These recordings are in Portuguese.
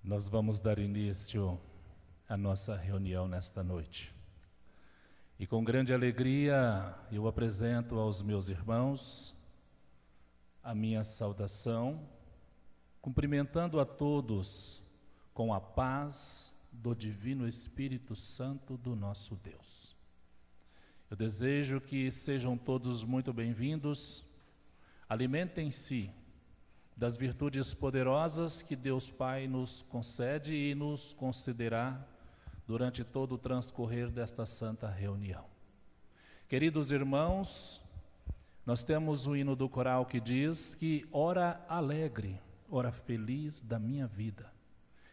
Nós vamos dar início à nossa reunião nesta noite. E com grande alegria eu apresento aos meus irmãos a minha saudação, cumprimentando a todos com a paz do Divino Espírito Santo do nosso Deus. Eu desejo que sejam todos muito bem-vindos, alimentem-se das virtudes poderosas que Deus Pai nos concede e nos concederá durante todo o transcorrer desta santa reunião. Queridos irmãos, nós temos o hino do coral que diz que hora alegre, hora feliz da minha vida,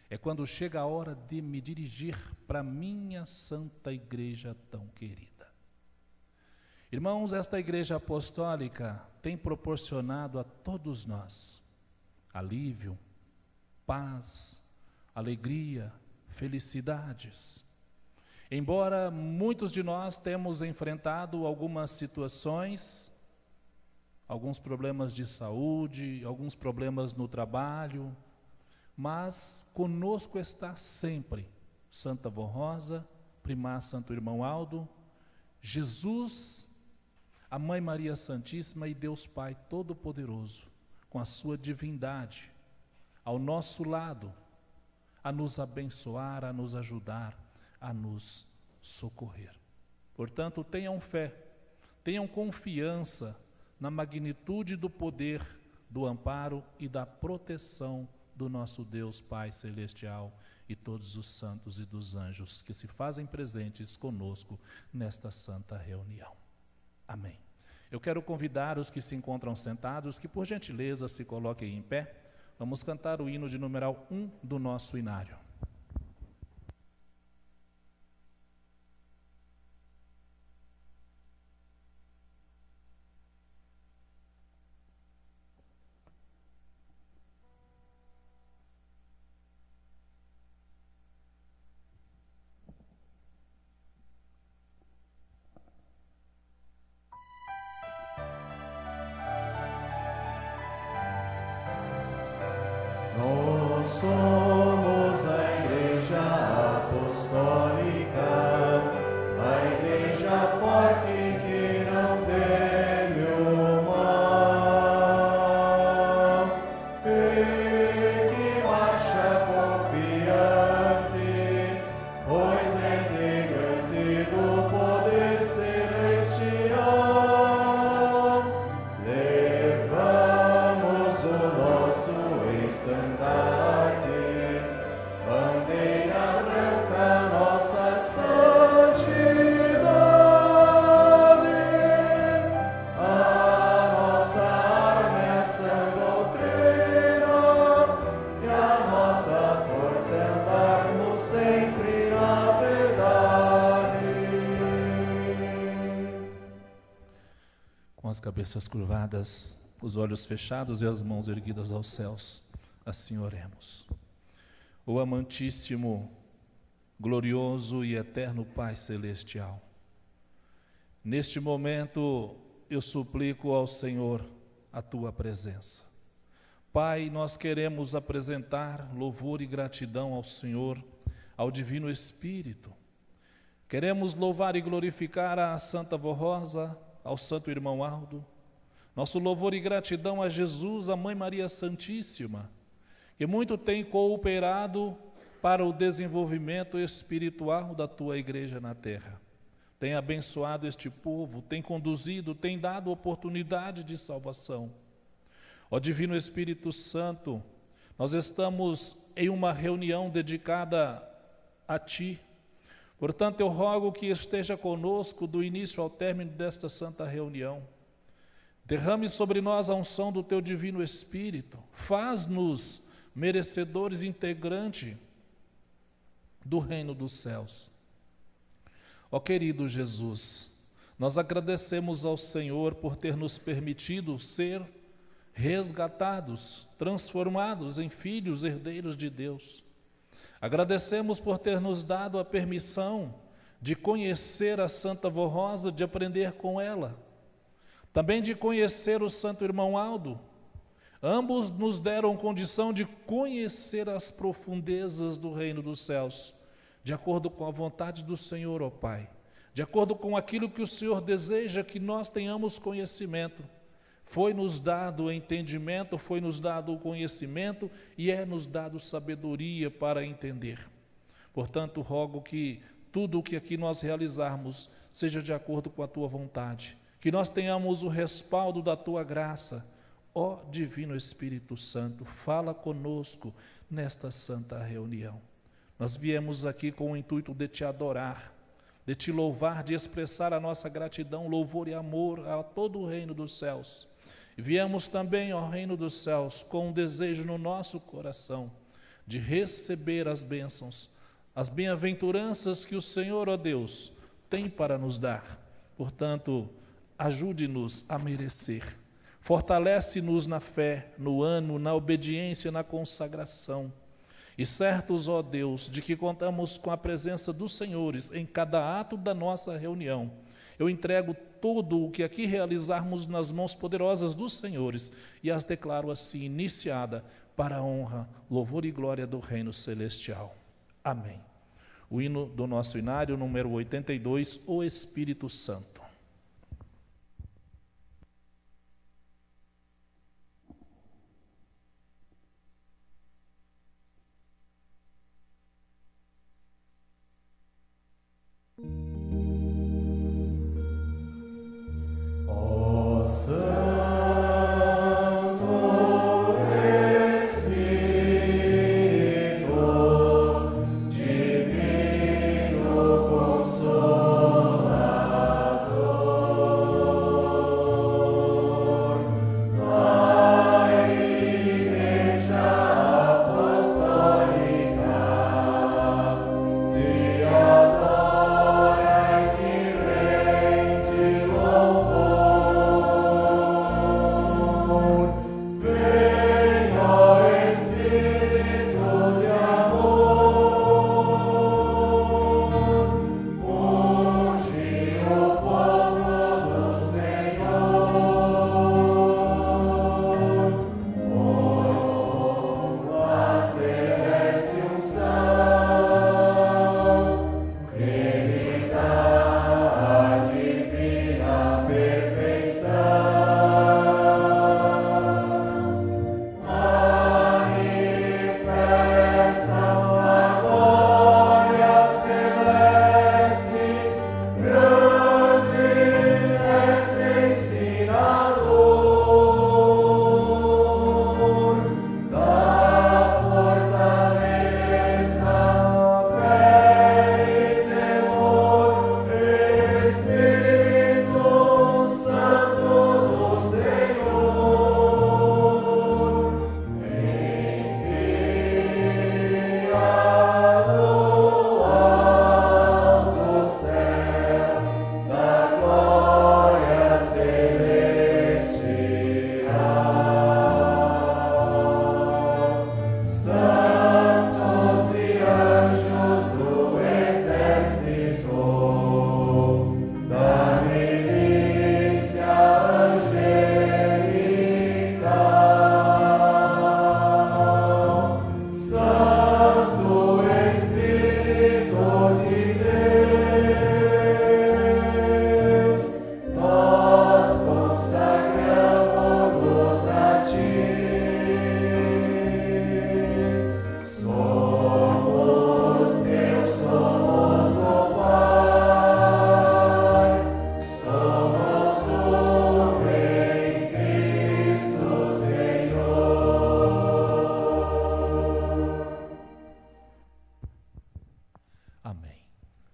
é quando chega a hora de me dirigir para minha santa igreja tão querida. Irmãos, esta igreja apostólica tem proporcionado a todos nós alívio, paz, alegria, felicidades. Embora muitos de nós temos enfrentado algumas situações, alguns problemas de saúde, alguns problemas no trabalho, mas conosco está sempre Santa Vó Rosa, Primaz Santo Irmão Aldo, Jesus, a Mãe Maria Santíssima e Deus Pai Todo-Poderoso, com a sua divindade, ao nosso lado, a nos abençoar, a nos ajudar, a nos socorrer. Portanto, tenham fé, tenham confiança na magnitude do poder, do amparo e da proteção do nosso Deus Pai Celestial e todos os santos e dos anjos que se fazem presentes conosco nesta santa reunião. Amém. Eu quero convidar os que se encontram sentados que, por gentileza, se coloquem em pé. Vamos cantar o hino de numeral 1 do nosso inário. Nós somos a Igreja Apostólica, a Igreja forte que não teme o mal, e que marcha confiante, pois é integrante do poder celestial. Levamos o nosso estandarte, bandeira branca, nossa santidade. A nossa arma é a sã doutrina, e a nossa força é andarmos sempre na verdade. Com as cabeças curvadas, os olhos fechados e as mãos erguidas aos céus, assim oremos. O amantíssimo, glorioso e eterno Pai Celestial, neste momento eu suplico ao Senhor a Tua presença. Pai, nós queremos apresentar louvor e gratidão ao Senhor, ao Divino Espírito. Queremos louvar e glorificar a Santa Vó Rosa, ao Santo Irmão Aldo, nosso louvor e gratidão a Jesus, a Mãe Maria Santíssima, que muito tem cooperado para o desenvolvimento espiritual da Tua Igreja na terra. Tem abençoado este povo, tem conduzido, tem dado oportunidade de salvação. Ó Divino Espírito Santo, nós estamos em uma reunião dedicada a Ti. Portanto, eu rogo que esteja conosco do início ao término desta santa reunião. Derrame sobre nós a unção do Teu Divino Espírito. Faz-nos merecedores integrantes do reino dos céus. Ó querido Jesus, nós agradecemos ao Senhor por ter nos permitido ser resgatados, transformados em filhos herdeiros de Deus. Agradecemos por ter nos dado a permissão de conhecer a Santa Vó Rosa, de aprender com ela. Também de conhecer o Santo Irmão Aldo, Ambos nos deram condição de conhecer as profundezas do reino dos céus, de acordo com a vontade do Senhor, ó Pai, de acordo com aquilo que o Senhor deseja que nós tenhamos conhecimento. Foi-nos dado o entendimento, foi-nos dado o conhecimento e é-nos dado sabedoria para entender. Portanto, rogo que tudo o que aqui nós realizarmos seja de acordo com a Tua vontade, que nós tenhamos o respaldo da Tua graça. Ó Divino Espírito Santo, fala conosco nesta santa reunião. Nós viemos aqui com o intuito de Te adorar, de Te louvar, de expressar a nossa gratidão, louvor e amor a todo o reino dos céus. E viemos também ao reino dos céus com um desejo no nosso coração de receber as bênçãos, as bem-aventuranças que o Senhor, ó Deus, tem para nos dar. Portanto, ajude-nos a merecer. Fortalece-nos na fé, no ânimo, na obediência, na consagração. E certos, ó Deus, de que contamos com a presença dos senhores em cada ato da nossa reunião, eu entrego tudo o que aqui realizarmos nas mãos poderosas dos senhores e as declaro assim iniciada para a honra, louvor e glória do reino celestial. Amém. O hino do nosso inário, número 82, o Espírito Santo.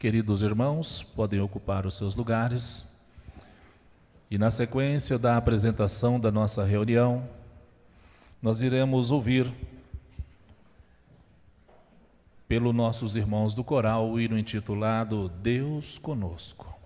Queridos irmãos, podem ocupar os seus lugares. E na sequência da apresentação da nossa reunião, nós iremos ouvir, pelos nossos irmãos do coral, o hino intitulado Deus Conosco.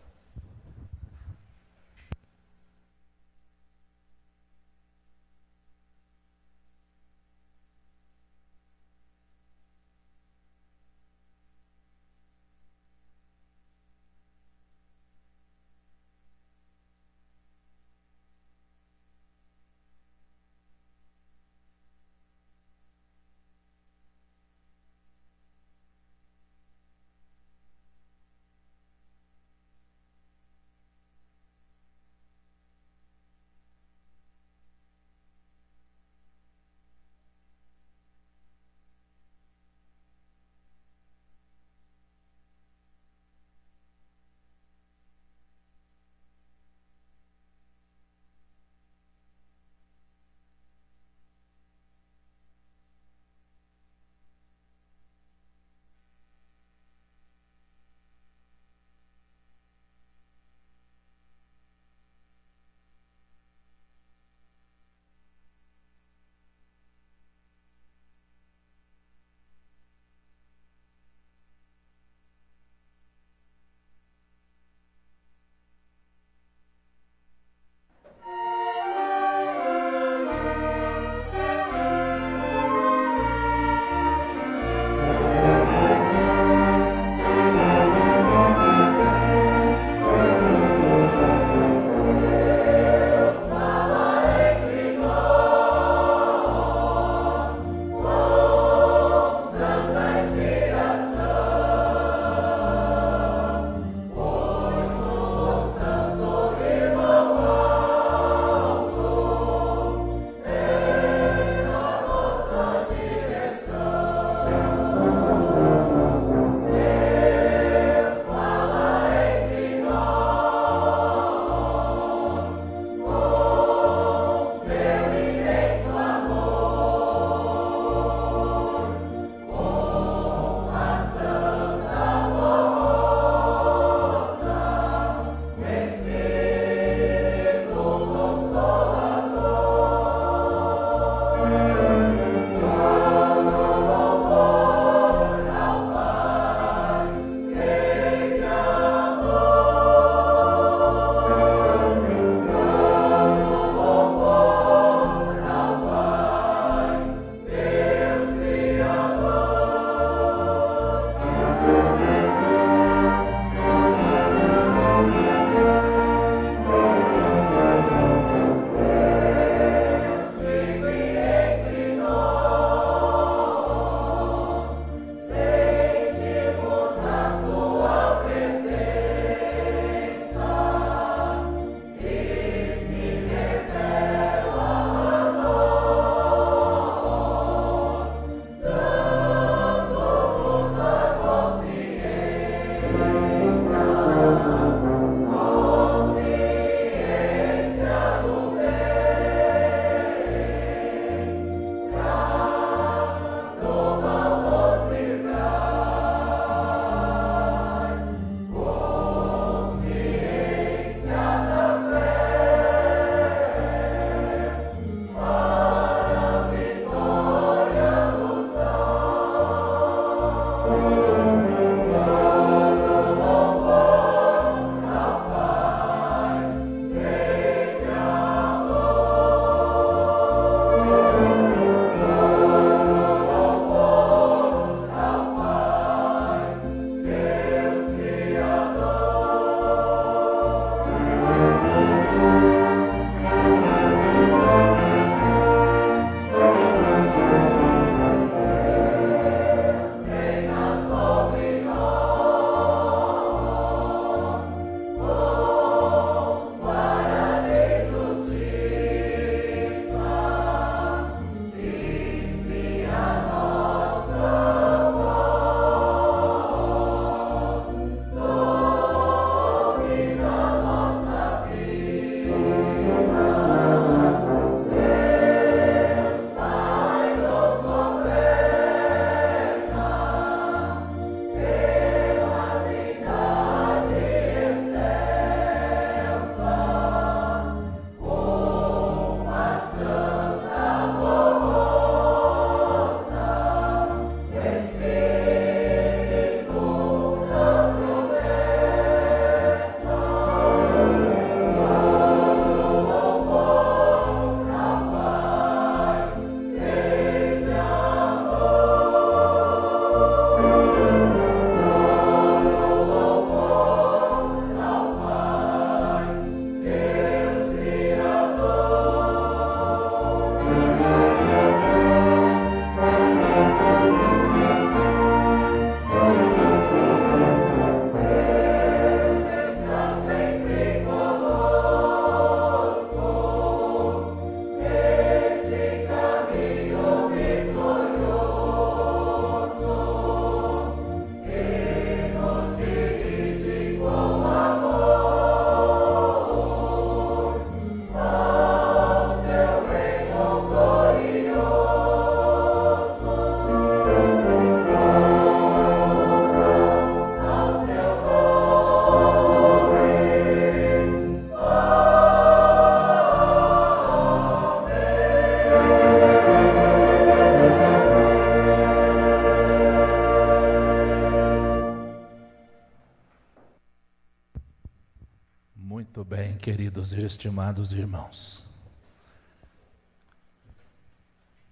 queridos e estimados irmãos,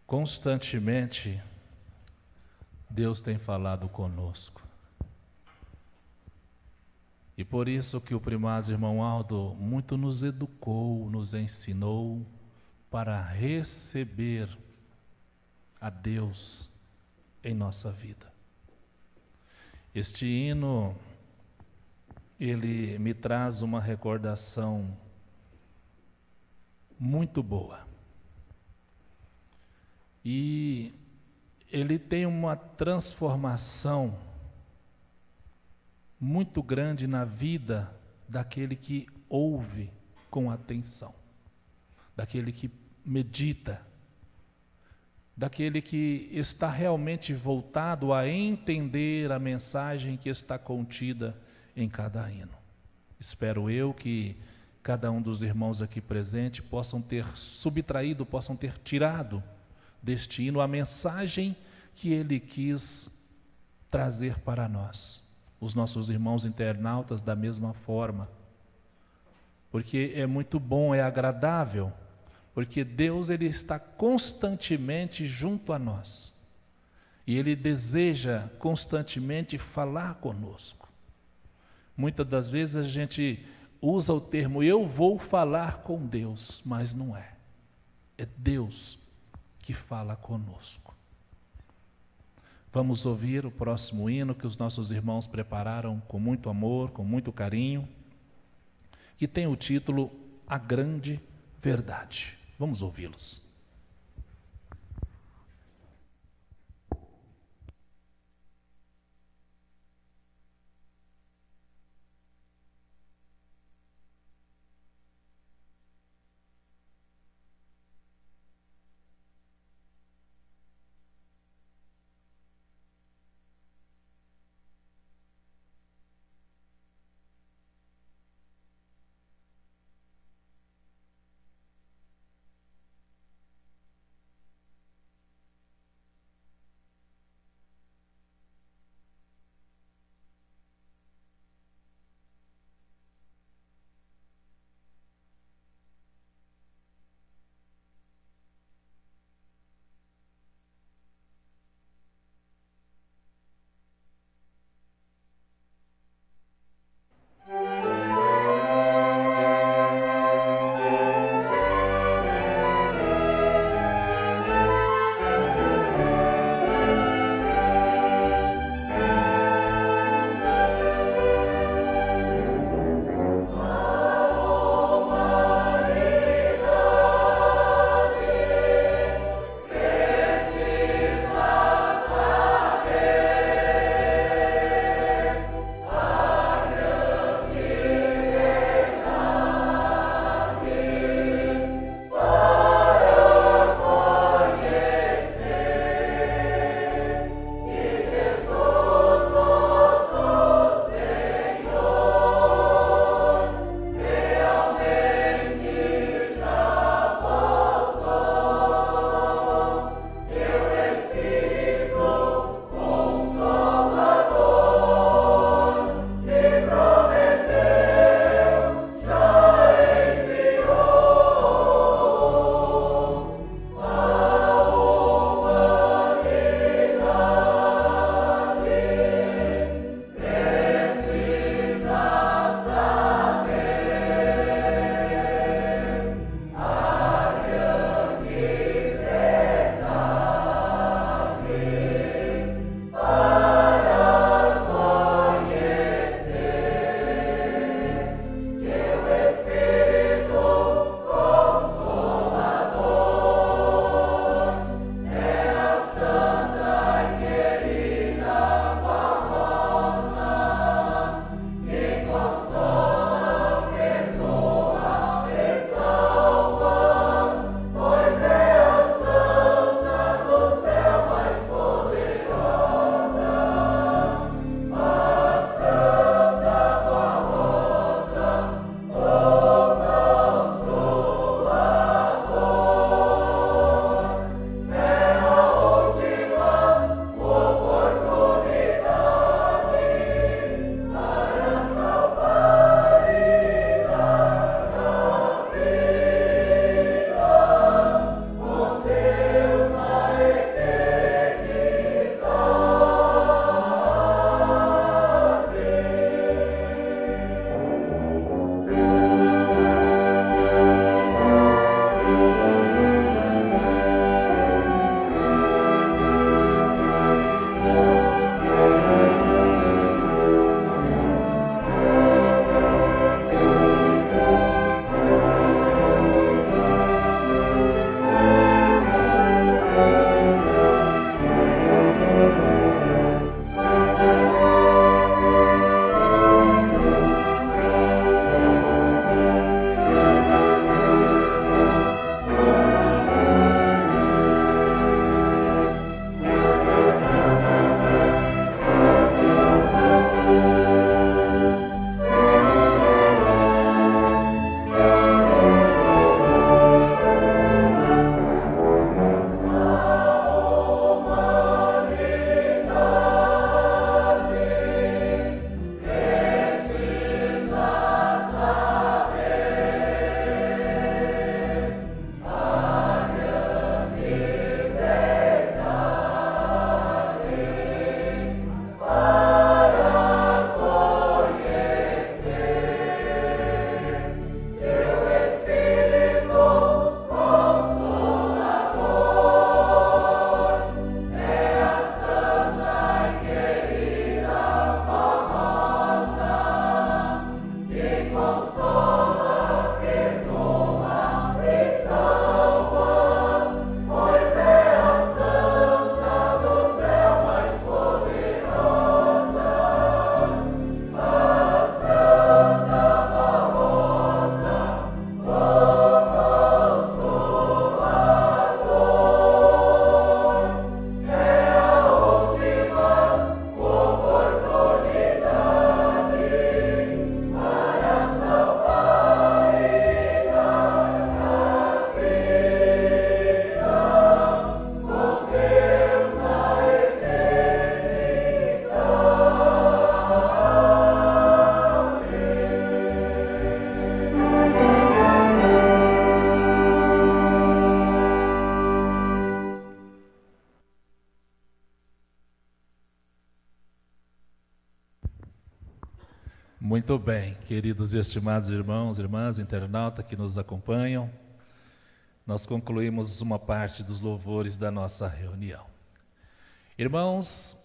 constantemente Deus tem falado conosco. E por isso que o primaz irmão Aldo muito nos educou, nos ensinou para receber a Deus em nossa vida. Este hino, ele me traz uma recordação muito boa. E ele tem uma transformação muito grande na vida daquele que ouve com atenção, daquele que medita, daquele que está realmente voltado a entender a mensagem que está contida em cada hino. Espero eu que cada um dos irmãos aqui presentes possam ter subtraído, possam ter tirado deste hino a mensagem que ele quis trazer para nós. Os nossos irmãos internautas da mesma forma. Porque é muito bom, é agradável, porque Deus ele está constantemente junto a nós. E Ele deseja constantemente falar conosco. Muitas das vezes a gente usa o termo eu vou falar com Deus, mas não é. É Deus que fala conosco. Vamos ouvir o próximo hino que os nossos irmãos prepararam com muito amor, com muito carinho, que tem o título A Grande Verdade. Vamos ouvi-los. Muito bem, queridos e estimados irmãos e irmãs, internautas que nos acompanham, nós concluímos uma parte dos louvores da nossa reunião. Irmãos,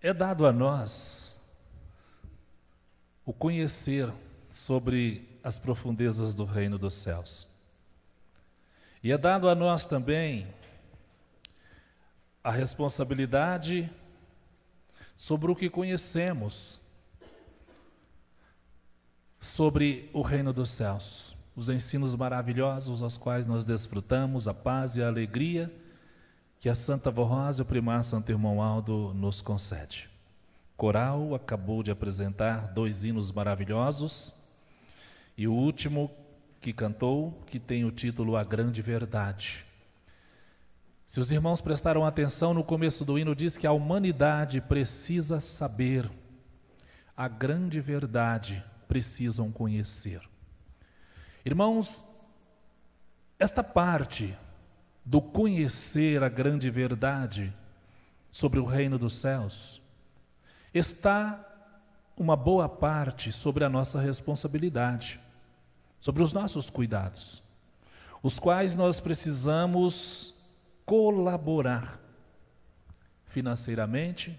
é dado a nós o conhecer sobre as profundezas do reino dos céus. E é dado a nós também a responsabilidade sobre o que conhecemos sobre o reino dos céus, os ensinos maravilhosos aos quais nós desfrutamos, a paz e a alegria que a Santa Vó Rosa e o Primar Santo Irmão Aldo nos concede. O coral acabou de apresentar 2 hinos maravilhosos e o último que cantou, que tem o título A Grande Verdade. Se os irmãos prestaram atenção, no começo do hino diz que a humanidade precisa saber a grande verdade, precisam conhecer. Irmãos, esta parte do conhecer a grande verdade sobre o reino dos céus está uma boa parte sobre a nossa responsabilidade, sobre os nossos cuidados, os quais nós precisamos colaborar financeiramente,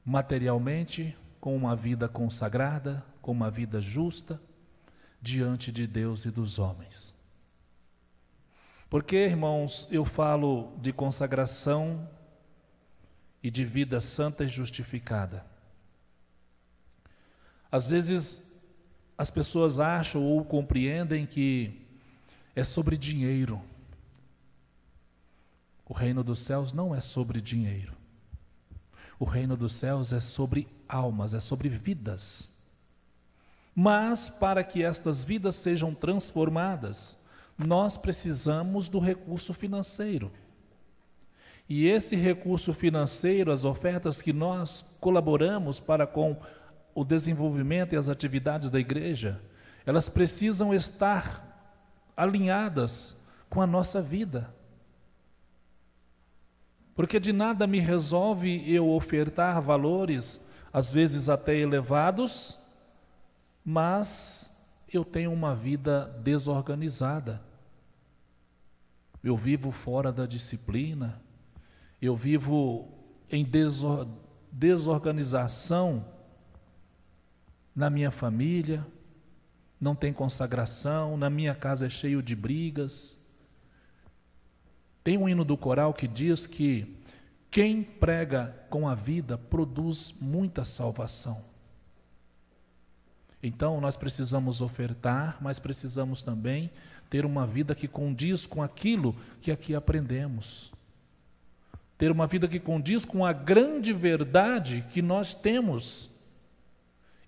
materialmente, com uma vida consagrada, com uma vida justa, diante de Deus e dos homens. Porque, irmãos, eu falo de consagração e de vida santa e justificada. Às vezes, as pessoas acham ou compreendem que é sobre dinheiro. O reino dos céus não é sobre dinheiro. O reino dos céus é sobre almas, é sobre vidas. Mas, para que estas vidas sejam transformadas, nós precisamos do recurso financeiro. E esse recurso financeiro, as ofertas que nós colaboramos para com o desenvolvimento e as atividades da igreja, elas precisam estar alinhadas com a nossa vida. Porque de nada me resolve eu ofertar valores, às vezes até elevados, mas eu tenho uma vida desorganizada. Eu vivo fora da disciplina, eu vivo em desorganização na minha família, não tem consagração, na minha casa é cheio de brigas. Tem um hino do coral que diz que quem prega com a vida produz muita salvação. Então nós precisamos ofertar, mas precisamos também ter uma vida que condiz com aquilo que aqui aprendemos. Ter uma vida que condiz com a grande verdade que nós temos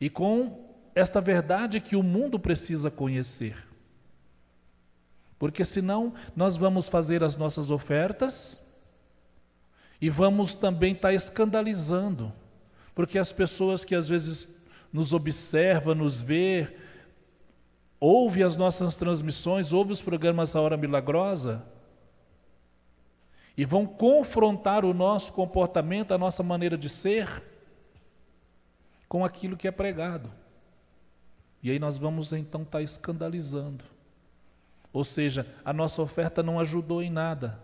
e com esta verdade que o mundo precisa conhecer. Porque senão nós vamos fazer as nossas ofertas e vamos também estar escandalizando, porque as pessoas que às vezes nos observam, nos vê, ouve as nossas transmissões, ouve os programas A Hora Milagrosa e vão confrontar o nosso comportamento, a nossa maneira de ser com aquilo que é pregado. E aí nós vamos então estar escandalizando. Ou seja, a nossa oferta não ajudou em nada.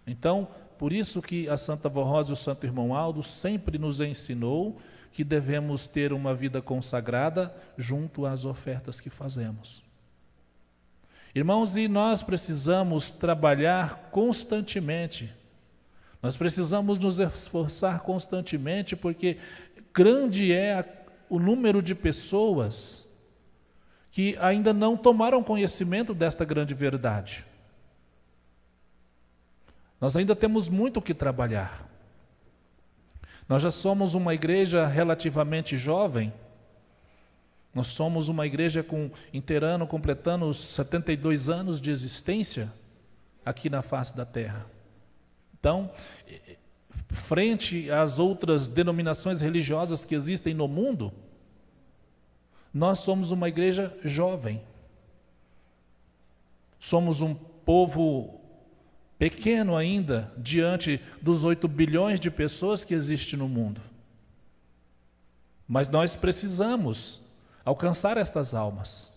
Então, por isso que a Santa Vó Rosa e o Santo Irmão Aldo sempre nos ensinou que devemos ter uma vida consagrada junto às ofertas que fazemos. Irmãos, e nós precisamos trabalhar constantemente. Nós precisamos nos esforçar constantemente, porque grande é o número de pessoas que ainda não tomaram conhecimento desta grande verdade. Nós ainda temos muito o que trabalhar. Nós já somos uma igreja relativamente jovem. Nós somos uma igreja inteirano, completando os 72 anos de existência aqui na face da terra. Então, frente às outras denominações religiosas que existem no mundo, nós somos uma igreja jovem. Somos um povo pequeno ainda, diante dos 8 bilhões de pessoas que existem no mundo. mas nós precisamos alcançar estas almas.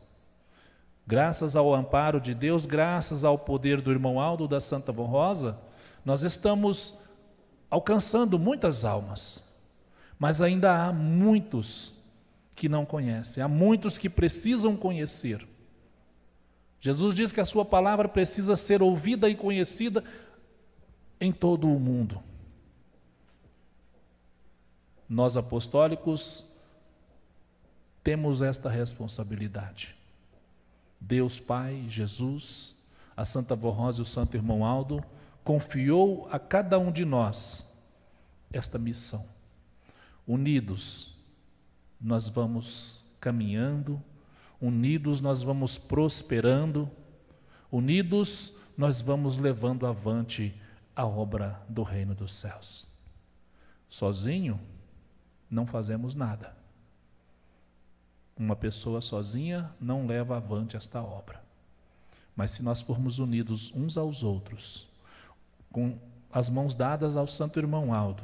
Graças ao amparo de Deus, graças ao poder do irmão Aldo da Santa Rosa, nós estamos alcançando muitas almas, mas ainda há muitos que não conhecem, há muitos que precisam conhecer. Jesus diz que a sua palavra precisa ser ouvida e conhecida em todo o mundo. Nós apostólicos temos esta responsabilidade. Deus Pai, Jesus, a Santa Rosa e o Santo Irmão Aldo confiou a cada um de nós esta missão. Unidos, nós vamos caminhando, unidos nós vamos prosperando, unidos nós vamos levando avante a obra do reino dos céus. Sozinho, não fazemos nada. Uma pessoa sozinha não leva avante esta obra. Mas se nós formos unidos uns aos outros, com as mãos dadas ao Santo Irmão Aldo,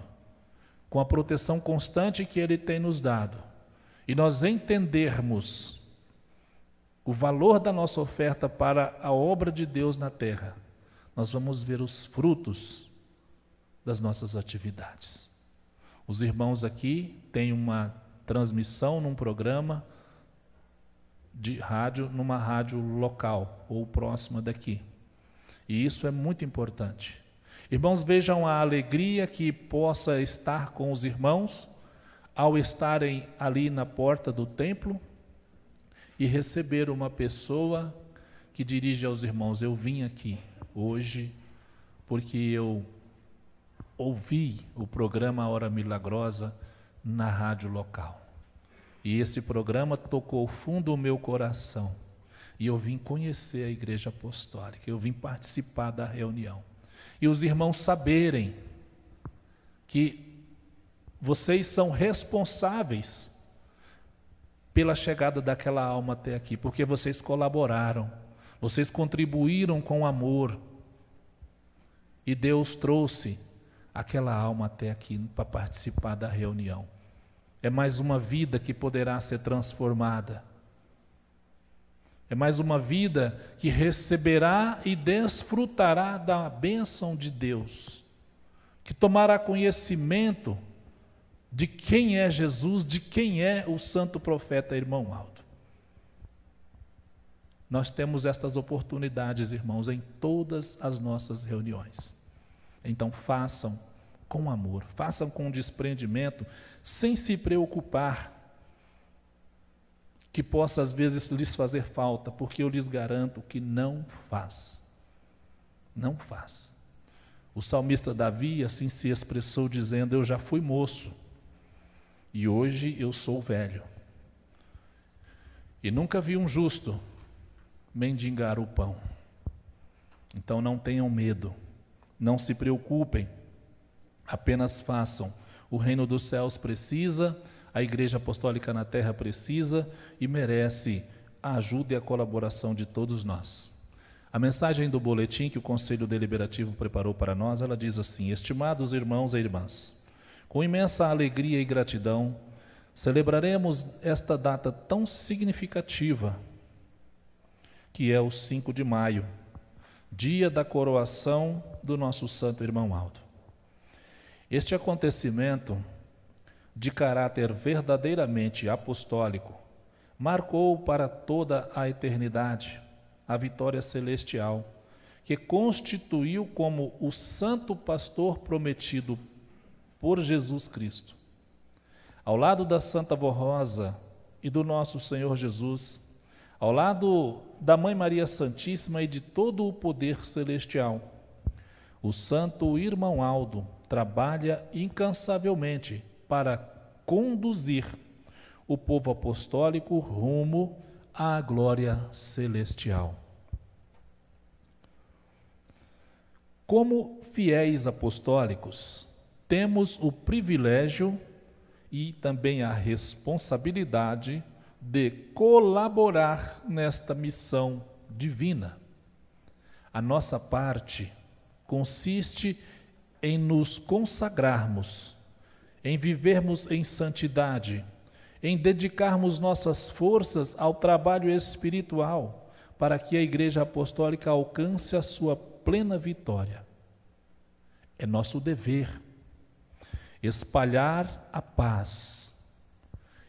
com a proteção constante que ele tem nos dado, e nós entendermos o valor da nossa oferta para a obra de Deus na terra, nós vamos ver os frutos das nossas atividades. Os irmãos aqui têm uma transmissão num programa de rádio, numa rádio local ou próxima daqui. E isso é muito importante. Irmãos, vejam a alegria que possa estar com os irmãos ao estarem ali na porta do templo e receber uma pessoa que dirige aos irmãos: eu vim aqui hoje porque eu ouvi o programa Hora Milagrosa na rádio local. E esse programa tocou fundo o meu coração. E eu vim conhecer a Igreja Apostólica, eu vim participar da reunião. E os irmãos saberem que vocês são responsáveis pela chegada daquela alma até aqui, porque vocês colaboraram, vocês contribuíram com amor. E Deus trouxe aquela alma até aqui para participar da reunião. É mais uma vida que poderá ser transformada. É mais uma vida que receberá e desfrutará da bênção de Deus, que tomará conhecimento de quem é Jesus, de quem é o santo profeta Irmão Aldo. Nós temos estas oportunidades, irmãos, em todas as nossas reuniões. Então façam com amor, façam com desprendimento, sem se preocupar que possa às vezes lhes fazer falta, porque eu lhes garanto que não faz. Não faz. O salmista Davi assim se expressou dizendo: eu já fui moço e hoje eu sou velho. E nunca vi um justo mendigar o pão. Então não tenham medo, não se preocupem, apenas façam. O reino dos céus precisa, a Igreja Apostólica na terra precisa e merece a ajuda e a colaboração de todos nós. A mensagem do boletim que o Conselho Deliberativo preparou para nós, ela diz assim: estimados irmãos e irmãs, com imensa alegria e gratidão, celebraremos esta data tão significativa, que é o 5 de maio, dia da coroação do nosso Santo Irmão Aldo. Este acontecimento, de caráter verdadeiramente apostólico, marcou para toda a eternidade a vitória celestial, que constituiu como o santo pastor prometido por Jesus Cristo. Ao lado da Santa Rosa e do nosso Senhor Jesus, ao lado da Mãe Maria Santíssima e de todo o poder celestial, o Santo Irmão Aldo trabalha incansavelmente para conduzir o povo apostólico rumo à glória celestial. Como fiéis apostólicos, temos o privilégio e também a responsabilidade de colaborar nesta missão divina. A nossa parte consiste em nos consagrarmos, em vivermos em santidade em dedicarmos nossas forças ao trabalho espiritual, para que a Igreja Apostólica alcance a sua plena vitória. É nosso dever espalhar a paz,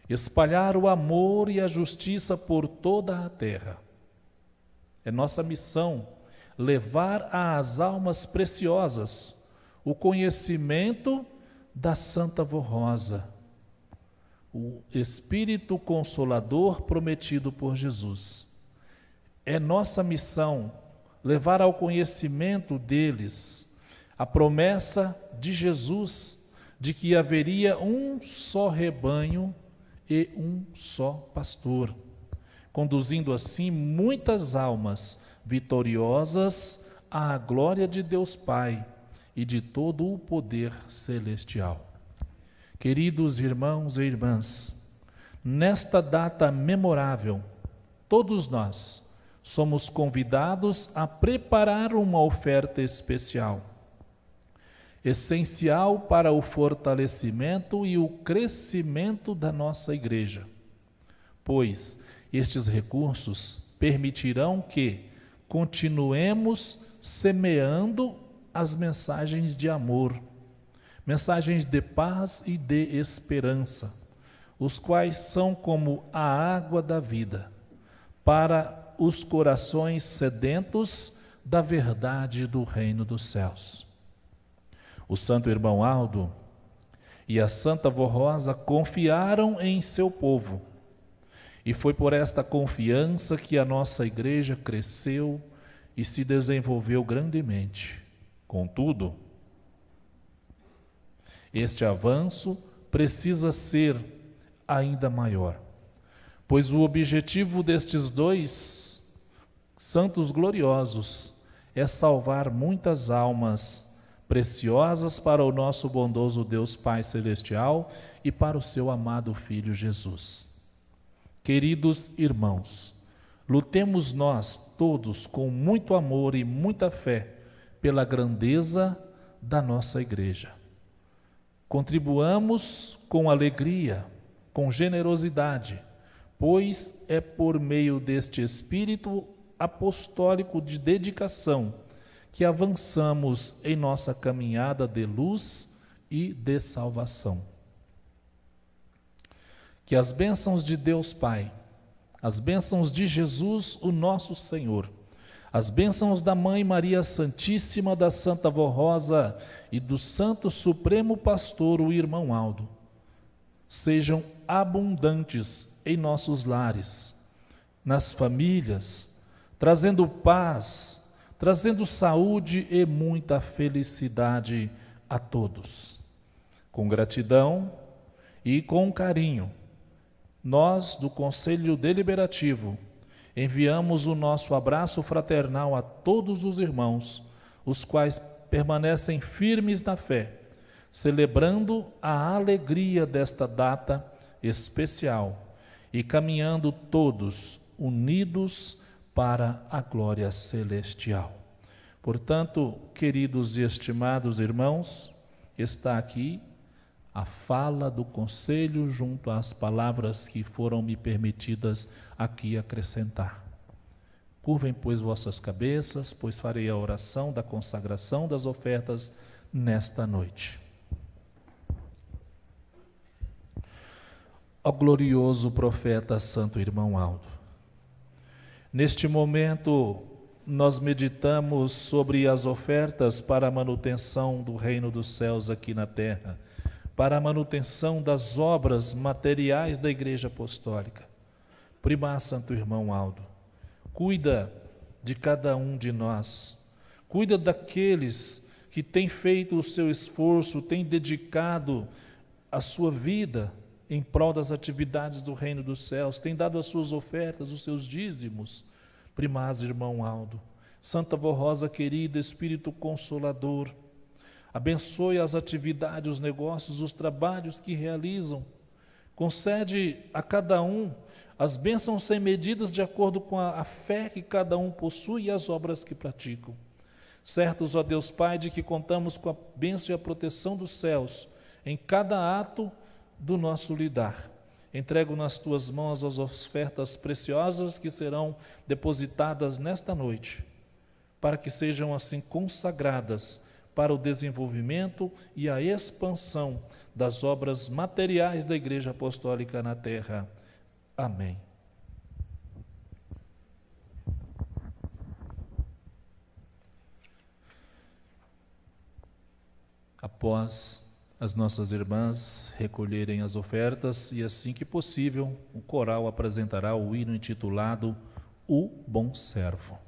espalhar o amor e a justiça por toda a terra. É nossa missão levar às almas preciosas o conhecimento da Santa Vorrosa, o Espírito Consolador prometido por Jesus. É nossa missão levar ao conhecimento deles a promessa de Jesus de que haveria um só rebanho e um só pastor, conduzindo assim muitas almas vitoriosas à glória de Deus Pai e de todo o poder celestial. Queridos irmãos e irmãs, nesta data memorável, todos nós somos convidados a preparar uma oferta especial, essencial para o fortalecimento e o crescimento da nossa igreja, pois estes recursos permitirão que continuemos semeando as mensagens de amor, mensagens de paz e de esperança, os quais são como a água da vida para os corações sedentos da verdade do reino dos céus. O santo irmão Aldo e a Santa Vorrosa confiaram em seu povo, e foi por esta confiança que a nossa igreja cresceu e se desenvolveu grandemente. Contudo, este avanço precisa ser ainda maior, pois o objetivo destes dois santos gloriosos é salvar muitas almas preciosas para o nosso bondoso Deus Pai Celestial e para o seu amado Filho Jesus. Queridos irmãos, lutemos nós todos com muito amor e muita fé pela grandeza da nossa igreja. Contribuamos com alegria, com generosidade, pois é por meio deste espírito apostólico de dedicação que avançamos em nossa caminhada de luz e de salvação. Que as bênçãos de Deus Pai, as bênçãos de Jesus, o nosso Senhor, as bênçãos da Mãe Maria Santíssima, da Santa Vorrosa e do Santo Supremo Pastor, o irmão Aldo, sejam abundantes em nossos lares, nas famílias, trazendo paz, trazendo saúde e muita felicidade a todos. Com gratidão e com carinho, nós do Conselho Deliberativo enviamos o nosso abraço fraternal a todos os irmãos, os quais permanecem firmes na fé, celebrando a alegria desta data especial e caminhando todos unidos para a glória celestial. Portanto, queridos e estimados irmãos, está aqui a fala do conselho junto às palavras que foram me permitidas aqui acrescentar. Curvem, pois, vossas cabeças, pois farei a oração da consagração das ofertas nesta noite. Ó glorioso profeta Santo Irmão Aldo, neste momento nós meditamos sobre as ofertas para a manutenção do reino dos céus aqui na terra, para a manutenção das obras materiais da Igreja Apostólica. Primaz Santo Irmão Aldo, cuida de cada um de nós, cuida daqueles que têm feito o seu esforço, têm dedicado a sua vida em prol das atividades do reino dos céus, têm dado as suas ofertas, os seus dízimos. Primaz Irmão Aldo, Santa Vorrosa querida, Espírito Consolador, abençoe as atividades, os negócios, os trabalhos que realizam. Concede a cada um as bênçãos sem medidas de acordo com a fé que cada um possui e as obras que praticam. Certos, ó Deus Pai, de que contamos com a bênção e a proteção dos céus em cada ato do nosso lidar, entrego nas tuas mãos as ofertas preciosas que serão depositadas nesta noite, para que sejam assim consagradas para o desenvolvimento e a expansão das obras materiais da Igreja Apostólica na terra. Amém. Após as nossas irmãs recolherem as ofertas e assim que possível, o coral apresentará o hino intitulado O Bom Servo.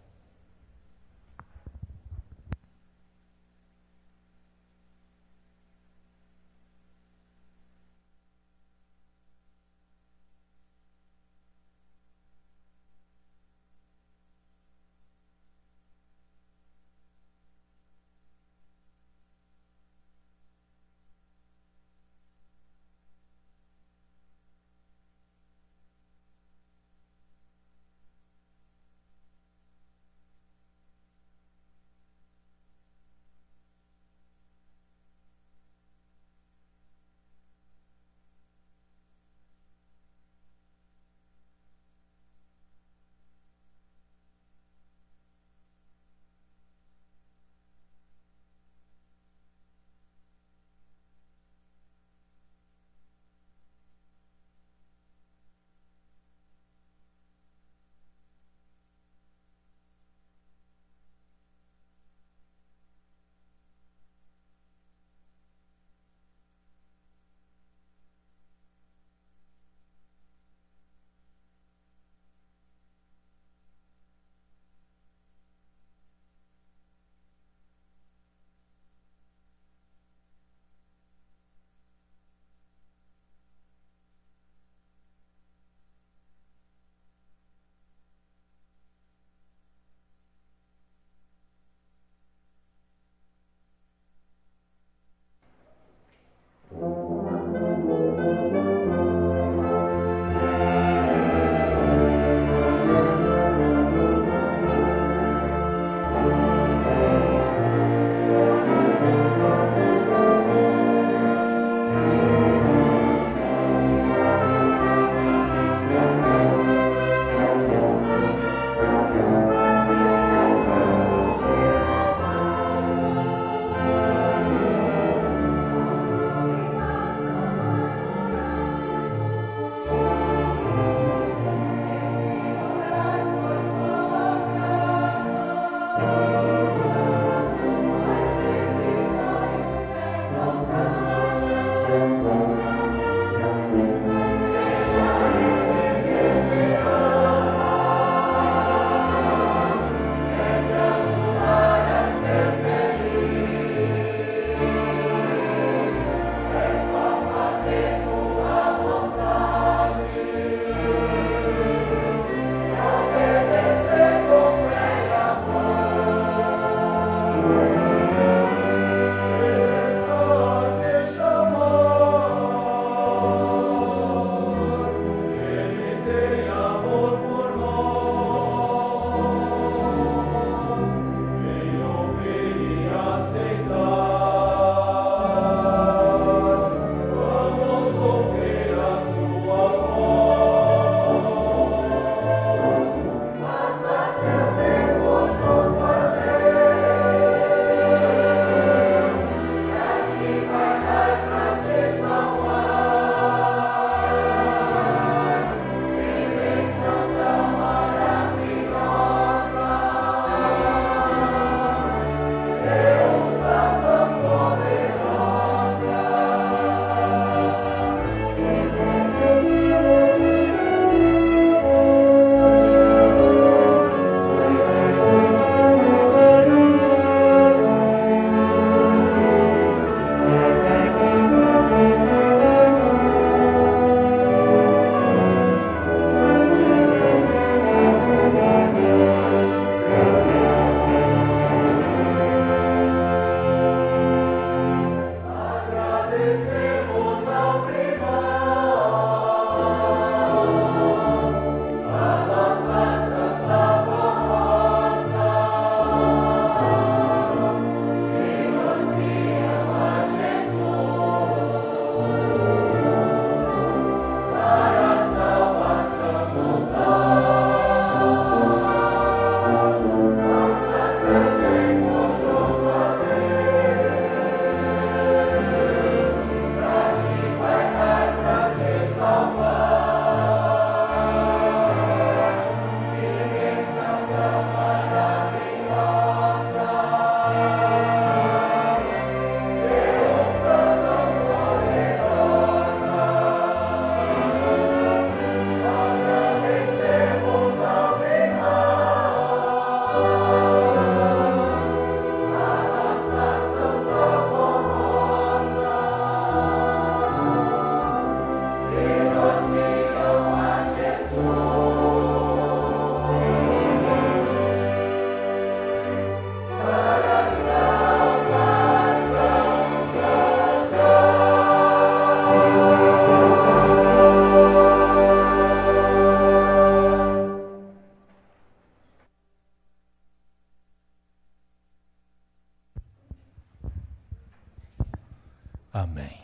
Amém.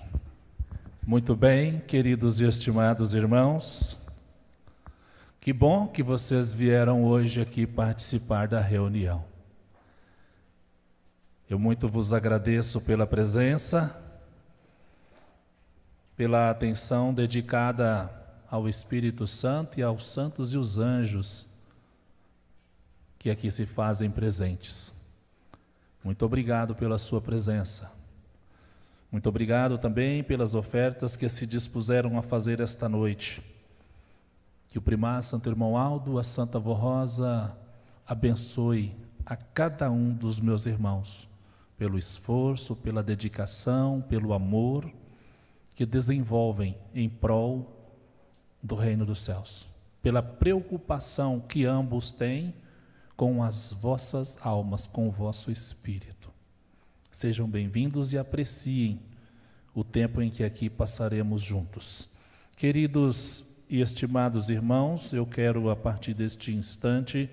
Muito bem, queridos e estimados irmãos, que bom que vocês vieram hoje aqui participar da reunião. Eu muito vos agradeço pela presença, pela atenção dedicada ao Espírito Santo e aos santos e os anjos que aqui se fazem presentes. Muito obrigado pela sua presença. Muito obrigado também pelas ofertas que se dispuseram a fazer esta noite. Que o primar Santo Irmão Aldo, a Santa Avó Rosa, abençoe a cada um dos meus irmãos, pelo esforço, pela dedicação, pelo amor que desenvolvem em prol do reino dos céus, pela preocupação que ambos têm com as vossas almas, com o vosso espírito. Sejam bem-vindos e apreciem o tempo em que aqui passaremos juntos. Queridos e estimados irmãos, eu quero, a partir deste instante,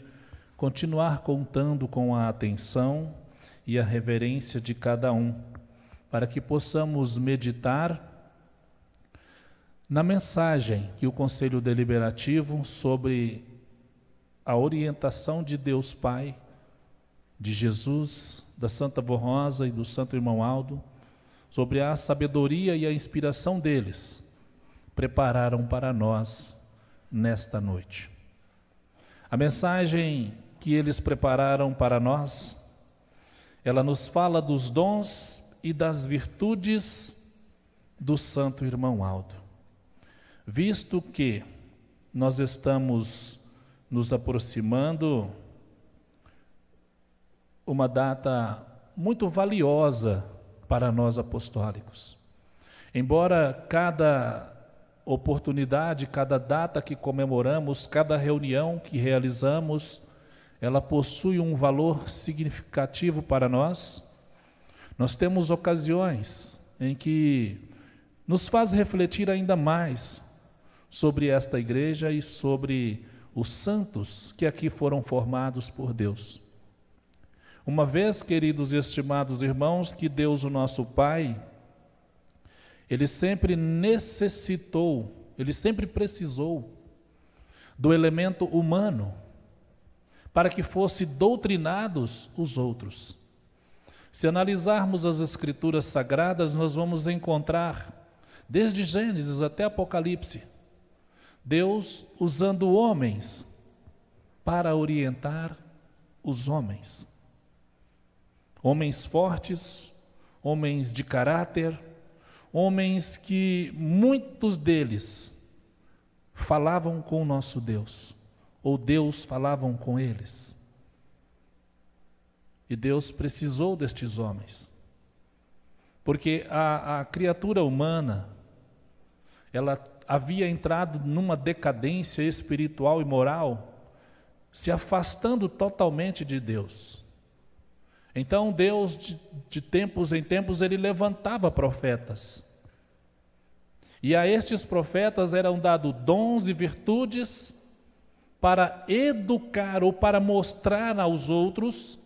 continuar contando com a atenção e a reverência de cada um, para que possamos meditar na mensagem que o Conselho Deliberativo, sobre a orientação de Deus Pai, de Jesus, da Santa Avó Rosa e do Santo Irmão Aldo, sobre a sabedoria e a inspiração deles, prepararam para nós nesta noite. A mensagem que eles prepararam para nós, ela nos fala dos dons e das virtudes do Santo Irmão Aldo. Visto que nós estamos nos aproximando uma data muito valiosa para nós apostólicos. Embora cada oportunidade, cada data que comemoramos, cada reunião que realizamos, ela possui um valor significativo para nós, nós temos ocasiões em que nos faz refletir ainda mais sobre esta igreja e sobre os santos que aqui foram formados por Deus. Uma vez, queridos e estimados irmãos, que Deus, o nosso Pai, Ele sempre necessitou, Ele sempre precisou do elemento humano para que fossem doutrinados os outros. Se analisarmos as Escrituras Sagradas, nós vamos encontrar, desde Gênesis até Apocalipse, Deus usando homens para orientar os homens. Homens fortes, homens de caráter, homens que muitos deles falavam com o nosso Deus, ou Deus falavam com eles. E Deus precisou destes homens, porque a criatura humana, ela havia entrado numa decadência espiritual e moral, se afastando totalmente de Deus. Então Deus, de tempos em tempos, Ele levantava profetas. E a estes profetas eram dados dons e virtudes para educar ou para mostrar aos outros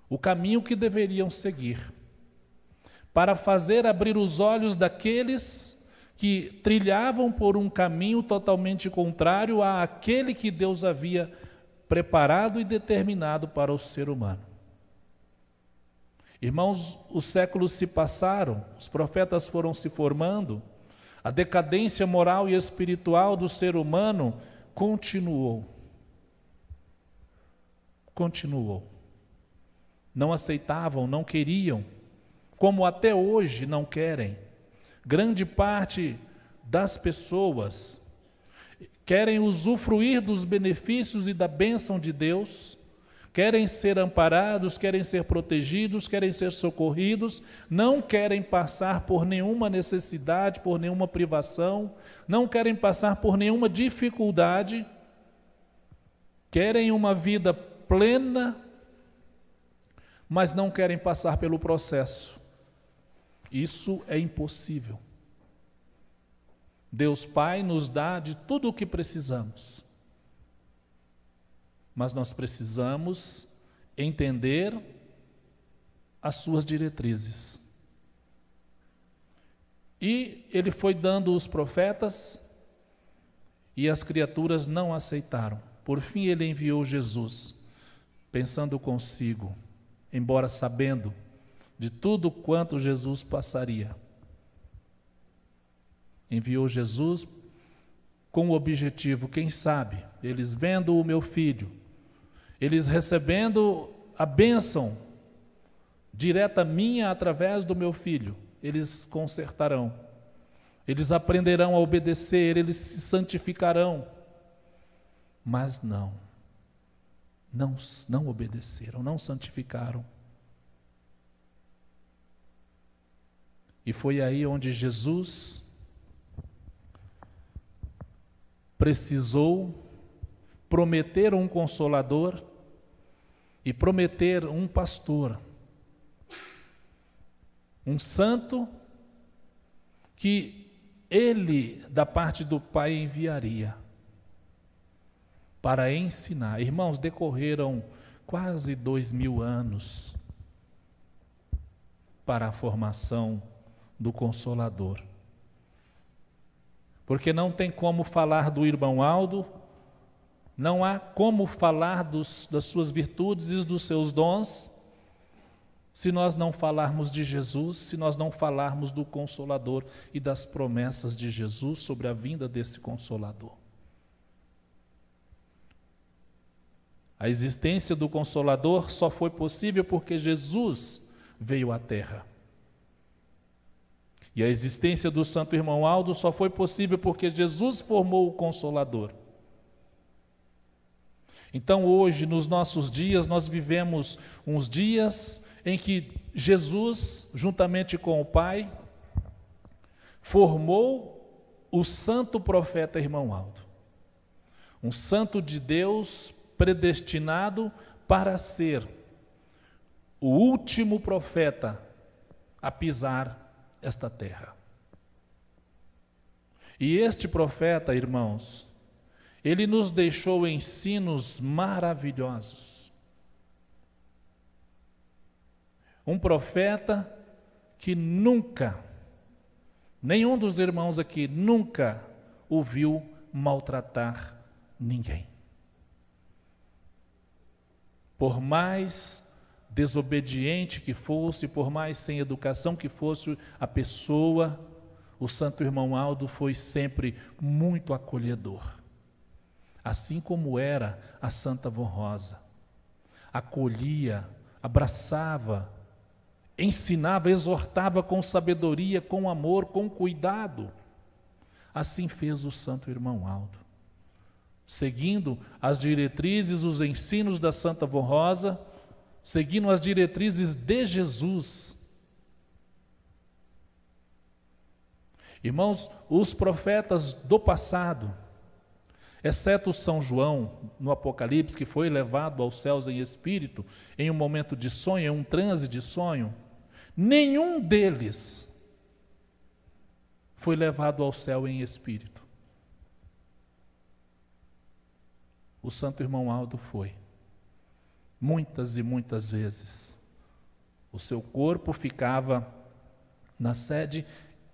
o caminho que deveriam seguir, para fazer abrir os olhos daqueles que trilhavam por um caminho totalmente contrário àquele que Deus havia preparado e determinado para o ser humano. Irmãos, os séculos se passaram, os profetas foram se formando, a decadência moral e espiritual do ser humano continuou. Não aceitavam, não queriam, como até hoje não querem. Grande parte das pessoas querem usufruir dos benefícios e da bênção de Deus, querem ser amparados, querem ser protegidos, querem ser socorridos, não querem passar por nenhuma necessidade, por nenhuma privação, não querem passar por nenhuma dificuldade, querem uma vida plena, mas não querem passar pelo processo. Isso é impossível. Deus Pai nos dá de tudo o que precisamos, mas nós precisamos entender as suas diretrizes. E ele foi dando os profetas e as criaturas não aceitaram. Por fim ele enviou Jesus, pensando consigo, embora sabendo de tudo quanto Jesus passaria. Enviou Jesus com o objetivo, quem sabe, eles vendo o meu filho, eles recebendo a bênção direta minha através do meu filho, eles consertarão, eles aprenderão a obedecer, eles se santificarão. Mas não obedeceram, não santificaram. E foi aí onde Jesus precisou prometer um consolador e prometer um pastor, um santo que ele, da parte do Pai, enviaria para ensinar. Irmãos, decorreram quase 2000 anos para a formação do Consolador. Porque não tem como falar do irmão Aldo, não há como falar das suas virtudes e dos seus dons, se nós não falarmos de Jesus, se nós não falarmos do Consolador e das promessas de Jesus sobre a vinda desse Consolador. A existência do Consolador só foi possível porque Jesus veio à Terra. E a existência do Santo Irmão Aldo só foi possível porque Jesus formou o Consolador. Então hoje, nos nossos dias, nós vivemos uns dias em que Jesus, juntamente com o Pai, formou o santo profeta Irmão Aldo. Um santo de Deus predestinado para ser o último profeta a pisar esta terra. E este profeta, irmãos, ele nos deixou ensinos maravilhosos. Um profeta que nunca, nenhum dos irmãos aqui nunca ouviu maltratar ninguém. Por mais desobediente que fosse, por mais sem educação que fosse a pessoa, o Santo Irmão Aldo foi sempre muito acolhedor. Assim como era a Santa Avó Rosa. Acolhia, abraçava, ensinava, exortava com sabedoria, com amor, com cuidado. Assim fez o Santo Irmão Aldo. Seguindo as diretrizes, os ensinos da Santa Avó Rosa, seguindo as diretrizes de Jesus. Irmãos, os profetas do passado, exceto São João, no Apocalipse, que foi levado aos céus em espírito, em um momento de sonho, em um transe de sonho, nenhum deles foi levado ao céu em espírito. O Santo Irmão Aldo foi. Muitas e muitas vezes. O seu corpo ficava na sede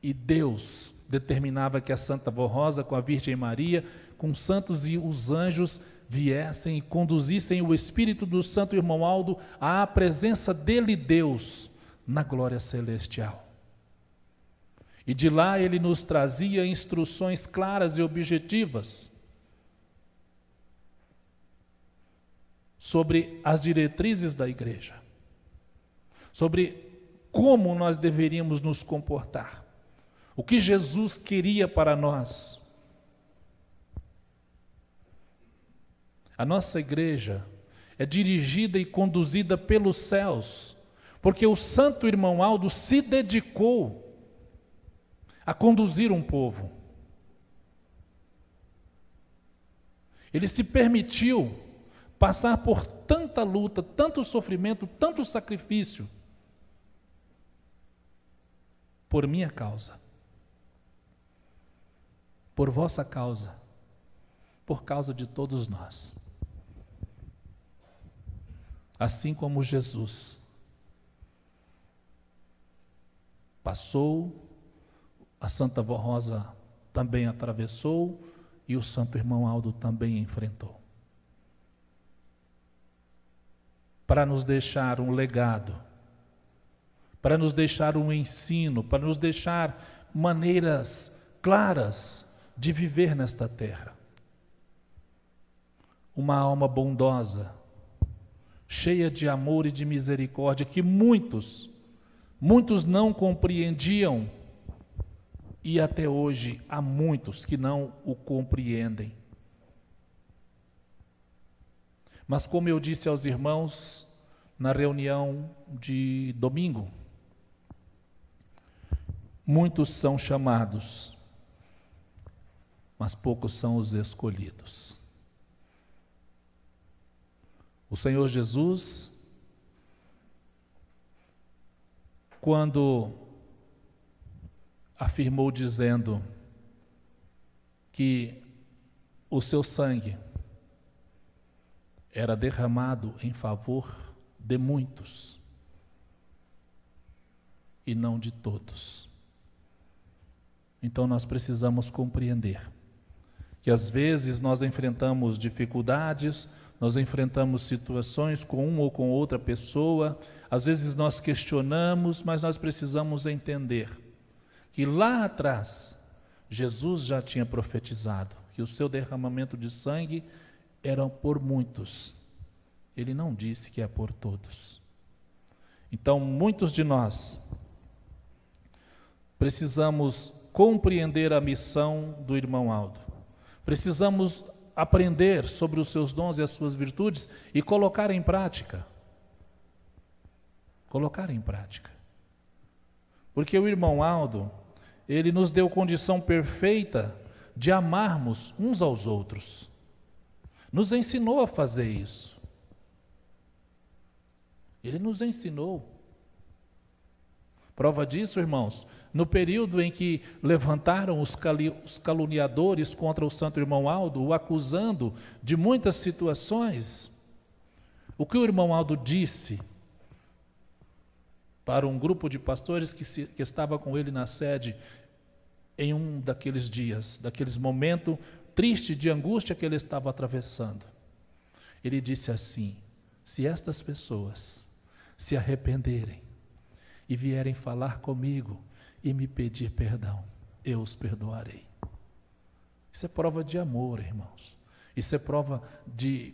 e Deus determinava que a Santa Avó Rosa, com a Virgem Maria, com os santos e os anjos, viessem e conduzissem o espírito do Santo Irmão Aldo à presença dele, Deus, na glória celestial. E de lá ele nos trazia instruções claras e objetivas sobre as diretrizes da igreja, sobre como nós deveríamos nos comportar, o que Jesus queria para nós. A nossa igreja é dirigida e conduzida pelos céus, porque o Santo Irmão Aldo se dedicou a conduzir um povo. Ele se permitiu passar por tanta luta, tanto sofrimento, tanto sacrifício, por minha causa, por vossa causa, por causa de todos nós. Assim como Jesus passou a Santa Vó Rosa também atravessou e o Santo Irmão Aldo também enfrentou. Para nos deixar um legado, para nos deixar um ensino, para nos deixar maneiras claras de viver nesta terra. Uma alma bondosa, cheia de amor e de misericórdia, que muitos não compreendiam, e até hoje há muitos que não o compreendem. Mas como eu disse aos irmãos na reunião de domingo, muitos são chamados, mas poucos são os escolhidos. O Senhor Jesus, quando afirmou dizendo que o seu sangue era derramado em favor de muitos e não de todos. Então nós precisamos compreender que às vezes nós enfrentamos dificuldades, nós enfrentamos situações com uma ou com outra pessoa, às vezes nós questionamos, mas nós precisamos entender que lá atrás Jesus já tinha profetizado que o seu derramamento de sangue era por muitos. Ele não disse que é por todos. Então, muitos de nós precisamos compreender a missão do irmão Aldo. Precisamos aprender sobre os seus dons e as suas virtudes e colocar em prática. Colocar em prática. Porque o irmão Aldo, ele nos deu condição perfeita de amarmos uns aos outros. Nos ensinou a fazer isso. Ele nos ensinou. Prova disso, irmãos, no período em que levantaram os caluniadores contra o santo irmão Aldo, o acusando de muitas situações, o que o irmão Aldo disse para um grupo de pastores que estava com ele na sede em um daqueles dias, daqueles momentos triste de angústia que ele estava atravessando. Ele disse assim: se estas pessoas se arrependerem e vierem falar comigo e me pedir perdão, eu os perdoarei. Isso é prova de amor, irmãos. Isso é prova de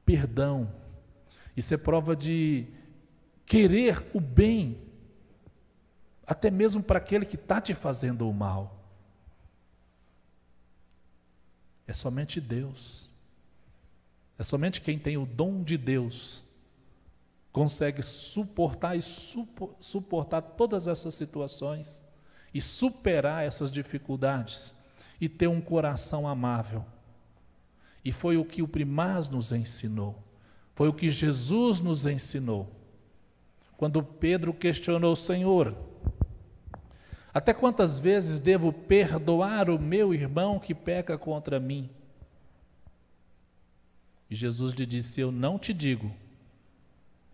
perdão. Isso é prova de querer o bem, até mesmo para aquele que está te fazendo o mal. É somente Deus, é somente quem tem o dom de Deus consegue suportar suportar todas essas situações e superar essas dificuldades e ter um coração amável. E foi o que o Primaz nos ensinou, foi o que Jesus nos ensinou. Quando Pedro questionou: Senhor, até quantas vezes devo perdoar o meu irmão que peca contra mim? E Jesus lhe disse: eu não te digo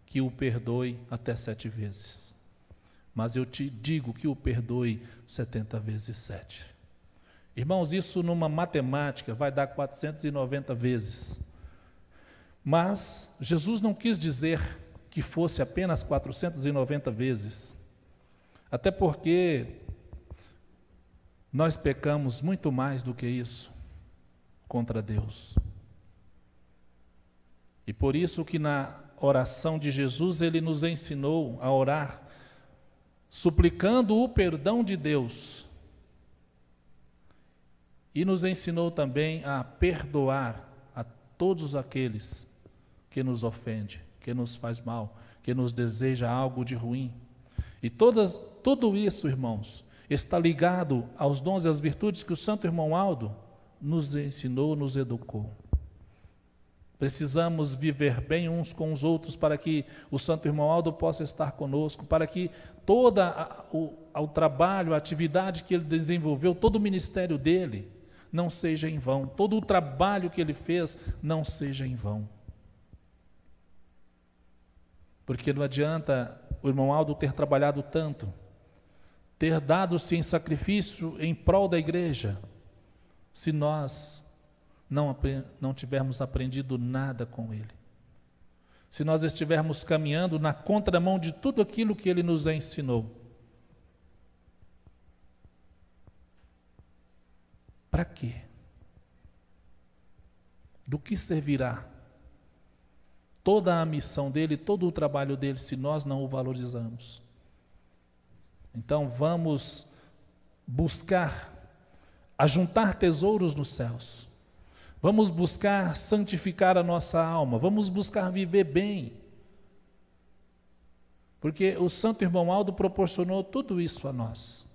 que o perdoe até 7 vezes, mas eu te digo que o perdoe 70 vezes 7. Irmãos, isso numa matemática vai dar 490 vezes. Mas Jesus não quis dizer que fosse apenas 490 vezes, até porque nós pecamos muito mais do que isso contra Deus. E por isso que na oração de Jesus ele nos ensinou a orar suplicando o perdão de Deus e nos ensinou também a perdoar a todos aqueles que nos ofendem, que nos faz mal, que nos deseja algo de ruim. E tudo isso, irmãos, está ligado aos dons e às virtudes que o santo irmão Aldo nos ensinou, nos educou. Precisamos viver bem uns com os outros para que o santo irmão Aldo possa estar conosco, para que todo o trabalho, a atividade que ele desenvolveu, todo o ministério dele não seja em vão, todo o trabalho que ele fez não seja em vão. Porque não adianta o irmão Aldo ter trabalhado tanto, ter dado-se em sacrifício em prol da igreja, se nós não tivermos aprendido nada com Ele? Se nós estivermos caminhando na contramão de tudo aquilo que Ele nos ensinou? Para quê? Do que servirá toda a missão dele, todo o trabalho dele, se nós não o valorizamos? Então vamos buscar ajuntar tesouros nos céus. Vamos buscar santificar a nossa alma. Vamos buscar viver bem. Porque o Santo Irmão Aldo proporcionou tudo isso a nós.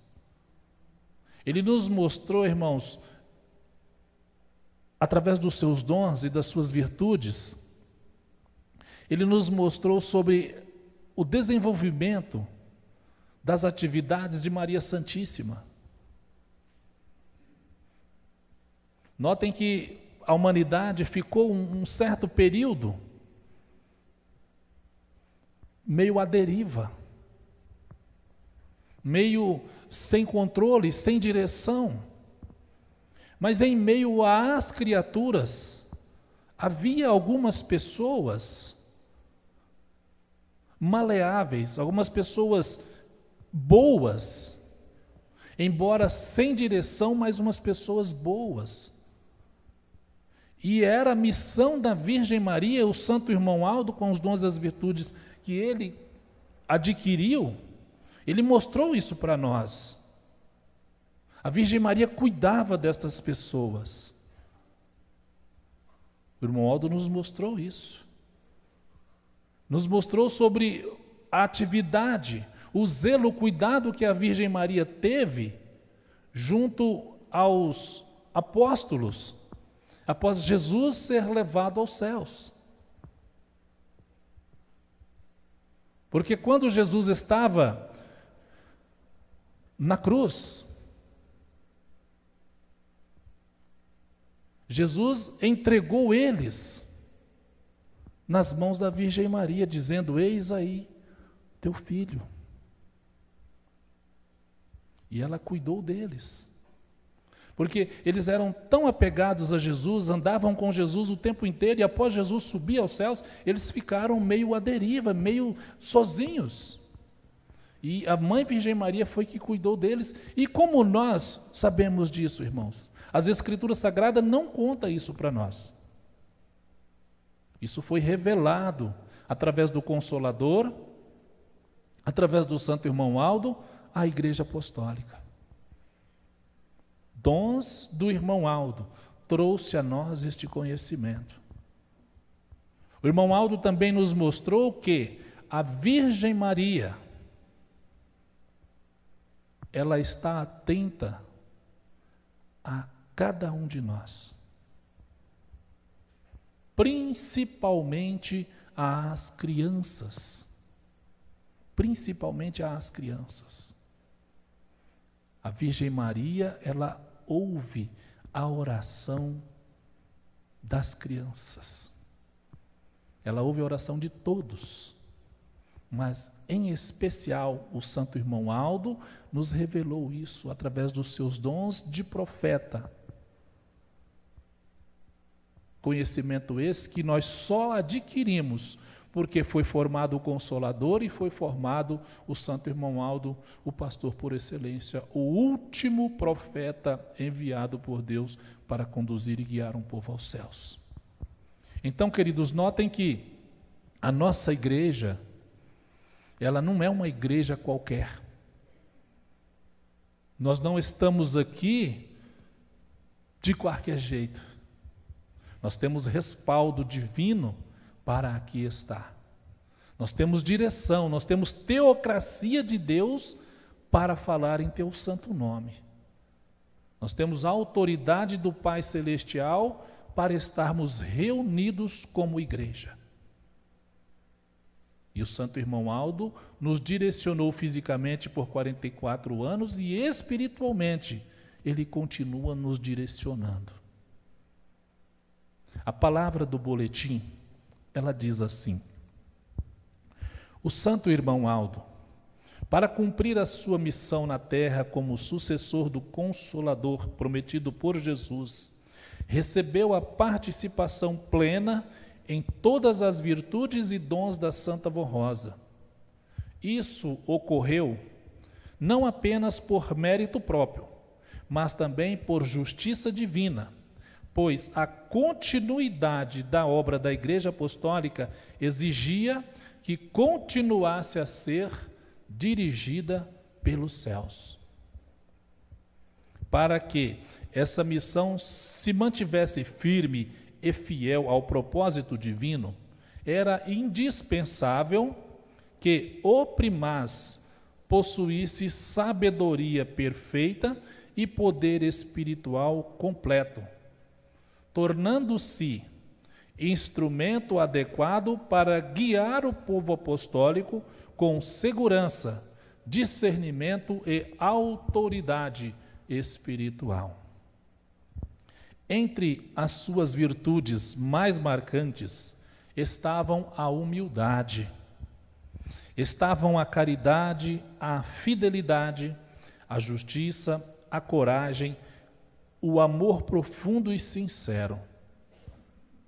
Ele nos mostrou, irmãos, através dos seus dons e das suas virtudes, ele nos mostrou sobre o desenvolvimento das atividades de Maria Santíssima. Notem que a humanidade ficou um certo período meio à deriva, meio sem controle, sem direção. Mas em meio às criaturas, havia algumas pessoas maleáveis, algumas pessoas boas, embora sem direção, mas umas pessoas boas. E era a missão da Virgem Maria, o Santo Irmão Aldo, com os dons e as virtudes que ele adquiriu, ele mostrou isso para nós. A Virgem Maria cuidava destas pessoas. O Irmão Aldo nos mostrou isso. Nos mostrou sobre a atividade, o zelo, o cuidado que a Virgem Maria teve junto aos apóstolos, após Jesus ser levado aos céus. Porque quando Jesus estava na cruz, Jesus entregou eles nas mãos da Virgem Maria, dizendo: eis aí teu filho. E ela cuidou deles. Porque eles eram tão apegados a Jesus, andavam com Jesus o tempo inteiro, e após Jesus subir aos céus, eles ficaram meio à deriva, meio sozinhos. E a Mãe Virgem Maria foi que cuidou deles. E como nós sabemos disso, irmãos? As Escrituras Sagradas não contam isso para nós. Isso foi revelado através do Consolador, através do Santo Irmão Aldo, à Igreja Apostólica. Dons do Irmão Aldo trouxe a nós este conhecimento. O Irmão Aldo também nos mostrou que a Virgem Maria, ela está atenta a cada um de nós, principalmente às crianças, principalmente às crianças. A Virgem Maria, ela ouve a oração das crianças. Ela ouve a oração de todos, mas em especial o Santo Irmão Aldo nos revelou isso através dos seus dons de profeta. Conhecimento esse que nós só adquirimos porque foi formado o Consolador e foi formado o Santo Irmão Aldo, o pastor por excelência, o último profeta enviado por Deus para conduzir e guiar um povo aos céus. Então, queridos, notem que a nossa igreja, ela não é uma igreja qualquer. Nós não estamos aqui de qualquer jeito. Nós temos respaldo divino para aqui estar. Nós temos direção, nós temos teocracia de Deus para falar em teu santo nome. Nós temos a autoridade do Pai Celestial para estarmos reunidos como igreja. E o Santo Irmão Aldo nos direcionou fisicamente por 44 anos e espiritualmente ele continua nos direcionando. A palavra do boletim, ela diz assim: o Santo Irmão Aldo para cumprir a sua missão na terra como sucessor do Consolador prometido por Jesus, recebeu a participação plena em todas as virtudes e dons da Santa Vô Rosa. Isso ocorreu não apenas por mérito próprio, mas também por justiça divina, pois a continuidade da obra da Igreja Apostólica exigia que continuasse a ser dirigida pelos céus. Para que essa missão se mantivesse firme e fiel ao propósito divino, era indispensável que o primaz possuísse sabedoria perfeita e poder espiritual completo, tornando-se instrumento adequado para guiar o povo apostólico com segurança, discernimento e autoridade espiritual. Entre as suas virtudes mais marcantes estavam a humildade, estavam a caridade, a fidelidade, a justiça, a coragem, o amor profundo e sincero.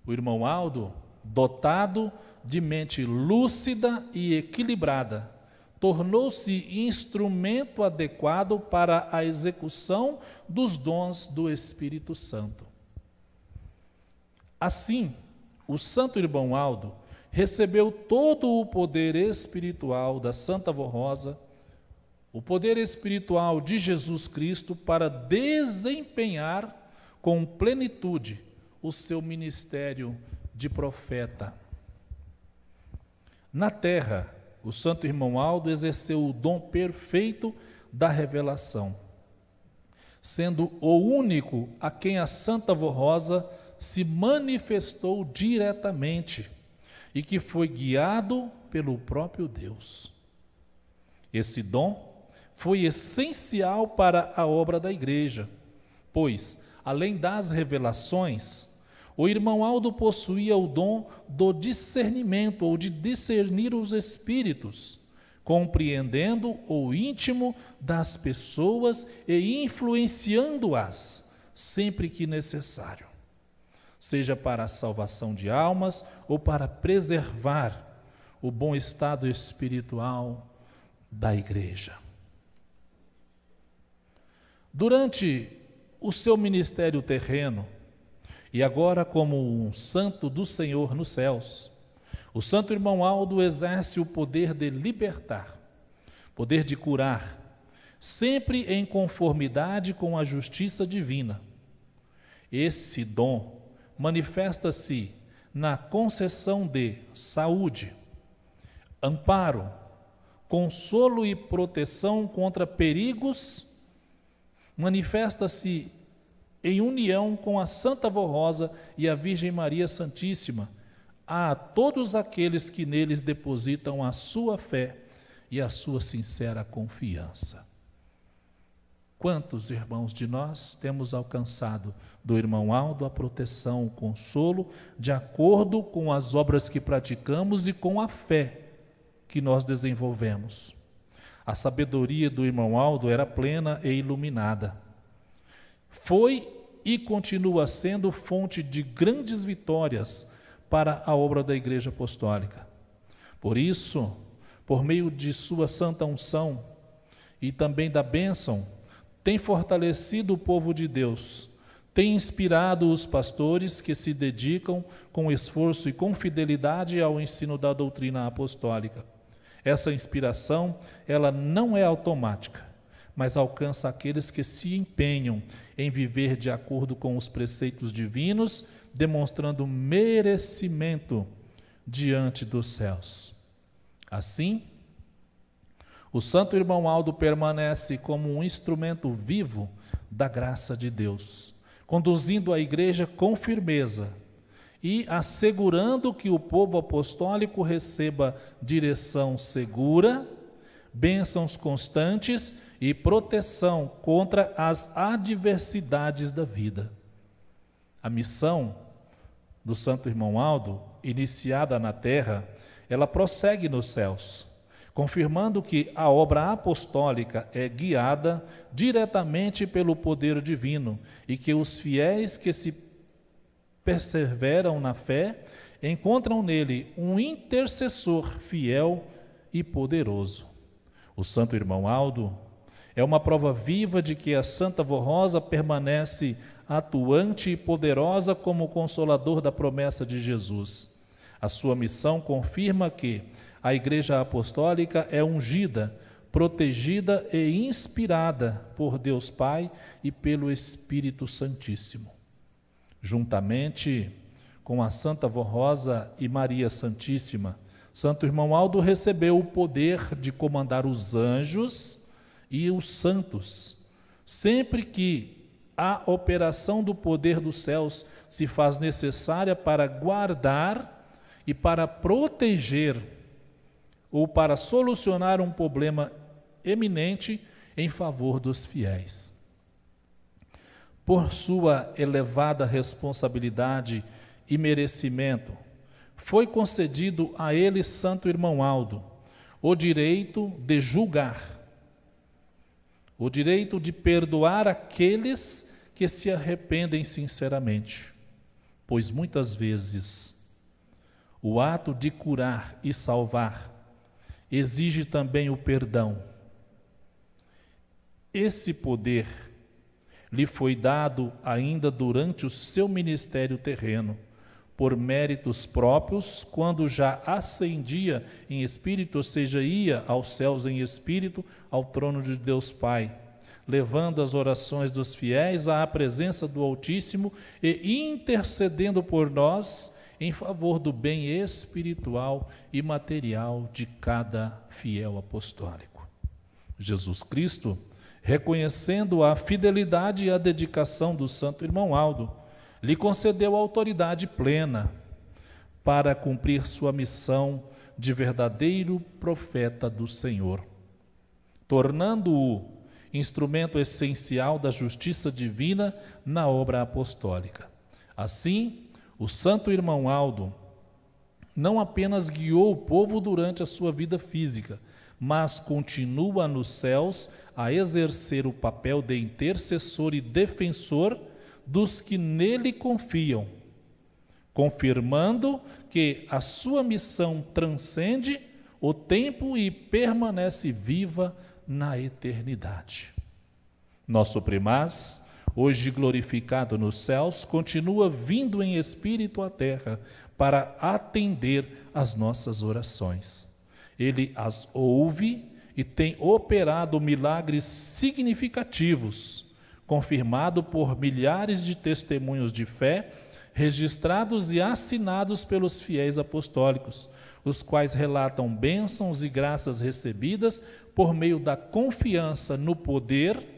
O irmão Aldo, dotado de mente lúcida e equilibrada, tornou-se instrumento adequado para a execução dos dons do Espírito Santo. Assim, o santo irmão Aldo recebeu todo o poder espiritual da Santa Vô Rosa, o poder espiritual de Jesus Cristo para desempenhar com plenitude o seu ministério de profeta. Na terra, o santo irmão Aldo exerceu o dom perfeito da revelação, sendo o único a quem a Santa Vô Rosa se manifestou diretamente e que foi guiado pelo próprio Deus. Esse dom foi essencial para a obra da Igreja, pois, além das revelações, o irmão Aldo possuía o dom do discernimento ou de discernir os espíritos, compreendendo o íntimo das pessoas e influenciando-as sempre que necessário, seja para a salvação de almas ou para preservar o bom estado espiritual da Igreja. Durante o seu ministério terreno, e agora como um santo do Senhor nos céus, o santo irmão Aldo exerce o poder de libertar, poder de curar, sempre em conformidade com a justiça divina. Esse dom manifesta-se na concessão de saúde, amparo, consolo e proteção contra perigos, manifesta-se em união com a Santa Vô Rosa e a Virgem Maria Santíssima, a todos aqueles que neles depositam a sua fé e a sua sincera confiança. Quantos irmãos de nós temos alcançado do irmão Aldo a proteção, o consolo, de acordo com as obras que praticamos e com a fé que nós desenvolvemos? A sabedoria do irmão Aldo era plena e iluminada. Foi e continua sendo fonte de grandes vitórias para a obra da Igreja Apostólica. Por isso, por meio de sua santa unção e também da bênção, tem fortalecido o povo de Deus, tem inspirado os pastores que se dedicam com esforço e com fidelidade ao ensino da doutrina apostólica. Essa inspiração, ela não é automática, mas alcança aqueles que se empenham em viver de acordo com os preceitos divinos, demonstrando merecimento diante dos céus. Assim, o santo irmão Aldo permanece como um instrumento vivo da graça de Deus, conduzindo a Igreja com firmeza e assegurando que o povo apostólico receba direção segura, bênçãos constantes e proteção contra as adversidades da vida. A missão do santo irmão Aldo, iniciada na terra, ela prossegue nos céus, confirmando que a obra apostólica é guiada diretamente pelo poder divino e que os fiéis que se perseveram na fé encontram nele um intercessor fiel e poderoso. O Santo Irmão Aldo é uma prova viva de que a Santa Vó Rosa permanece atuante e poderosa como consolador da promessa de Jesus. A sua missão confirma que a Igreja Apostólica é ungida, protegida e inspirada por Deus Pai e pelo Espírito Santíssimo. Juntamente com a Santa Vó Rosa e Maria Santíssima, Santo Irmão Aldo recebeu o poder de comandar os anjos e os santos, sempre que a operação do poder dos céus se faz necessária para guardar e para proteger ou para solucionar um problema eminente em favor dos fiéis. Por sua elevada responsabilidade e merecimento, foi concedido a ele, Santo Irmão Aldo, o direito de julgar, o direito de perdoar aqueles que se arrependem sinceramente, pois muitas vezes o ato de curar e salvar exige também o perdão. Esse poder lhe foi dado ainda durante o seu ministério terreno, por méritos próprios, quando já ascendia em espírito, ou seja, ia aos céus em espírito, ao trono de Deus Pai, levando as orações dos fiéis à presença do Altíssimo e intercedendo por nós em favor do bem espiritual e material de cada fiel apostólico. Jesus Cristo, reconhecendo a fidelidade e a dedicação do Santo Irmão Aldo, lhe concedeu autoridade plena para cumprir sua missão de verdadeiro profeta do Senhor, tornando-o instrumento essencial da justiça divina na obra apostólica. Assim, o Santo Irmão Aldo não apenas guiou o povo durante a sua vida física, mas continua nos céus a exercer o papel de intercessor e defensor dos que nele confiam, confirmando que a sua missão transcende o tempo e permanece viva na eternidade. Nosso primaz, hoje glorificado nos céus, continua vindo em espírito à terra para atender às nossas orações. Ele as ouve e tem operado milagres significativos, confirmado por milhares de testemunhos de fé, registrados e assinados pelos fiéis apostólicos, os quais relatam bênçãos e graças recebidas por meio da confiança no poder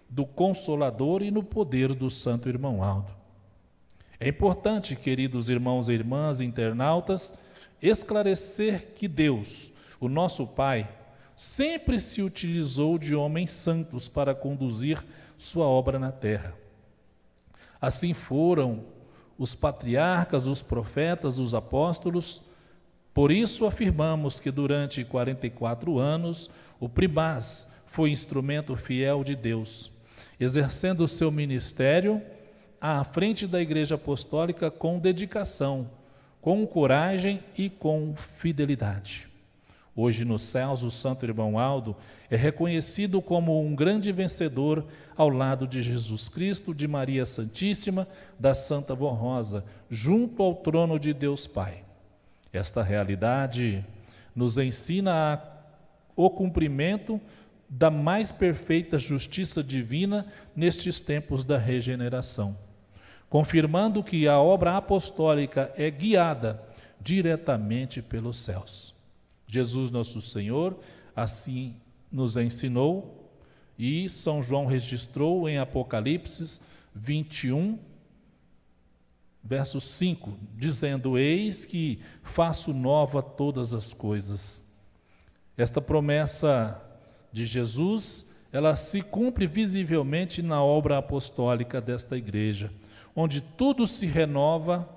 do Consolador e no poder do Santo Irmão Aldo. É importante, queridos irmãos e irmãs internautas, esclarecer que Deus, o nosso Pai, sempre se utilizou de homens santos para conduzir sua obra na terra. Assim foram os patriarcas, os profetas, os apóstolos. Por isso afirmamos que durante 44 anos o primaz foi instrumento fiel de Deus, exercendo o seu ministério à frente da Igreja Apostólica com dedicação, com coragem e com fidelidade. Hoje nos céus, o Santo Irmão Aldo é reconhecido como um grande vencedor ao lado de Jesus Cristo, de Maria Santíssima, da Santa Vó Rosa, junto ao trono de Deus Pai. Esta realidade nos ensina o cumprimento da mais perfeita justiça divina nestes tempos da regeneração, confirmando que a obra apostólica é guiada diretamente pelos céus. Jesus nosso Senhor assim nos ensinou e São João registrou em Apocalipse 21, verso 5, dizendo: eis que faço nova todas as coisas. Esta promessa de Jesus, ela se cumpre visivelmente na obra apostólica desta igreja, onde tudo se renova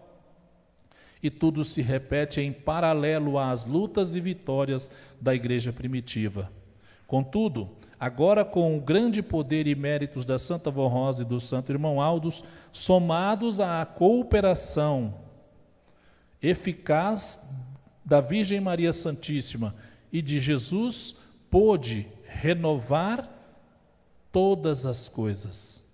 E tudo se repete em paralelo às lutas e vitórias da igreja primitiva. Contudo, agora com o grande poder e méritos da Santa Vó Rosa e do Santo Irmão Aldos, somados à cooperação eficaz da Virgem Maria Santíssima e de Jesus, pôde renovar todas as coisas,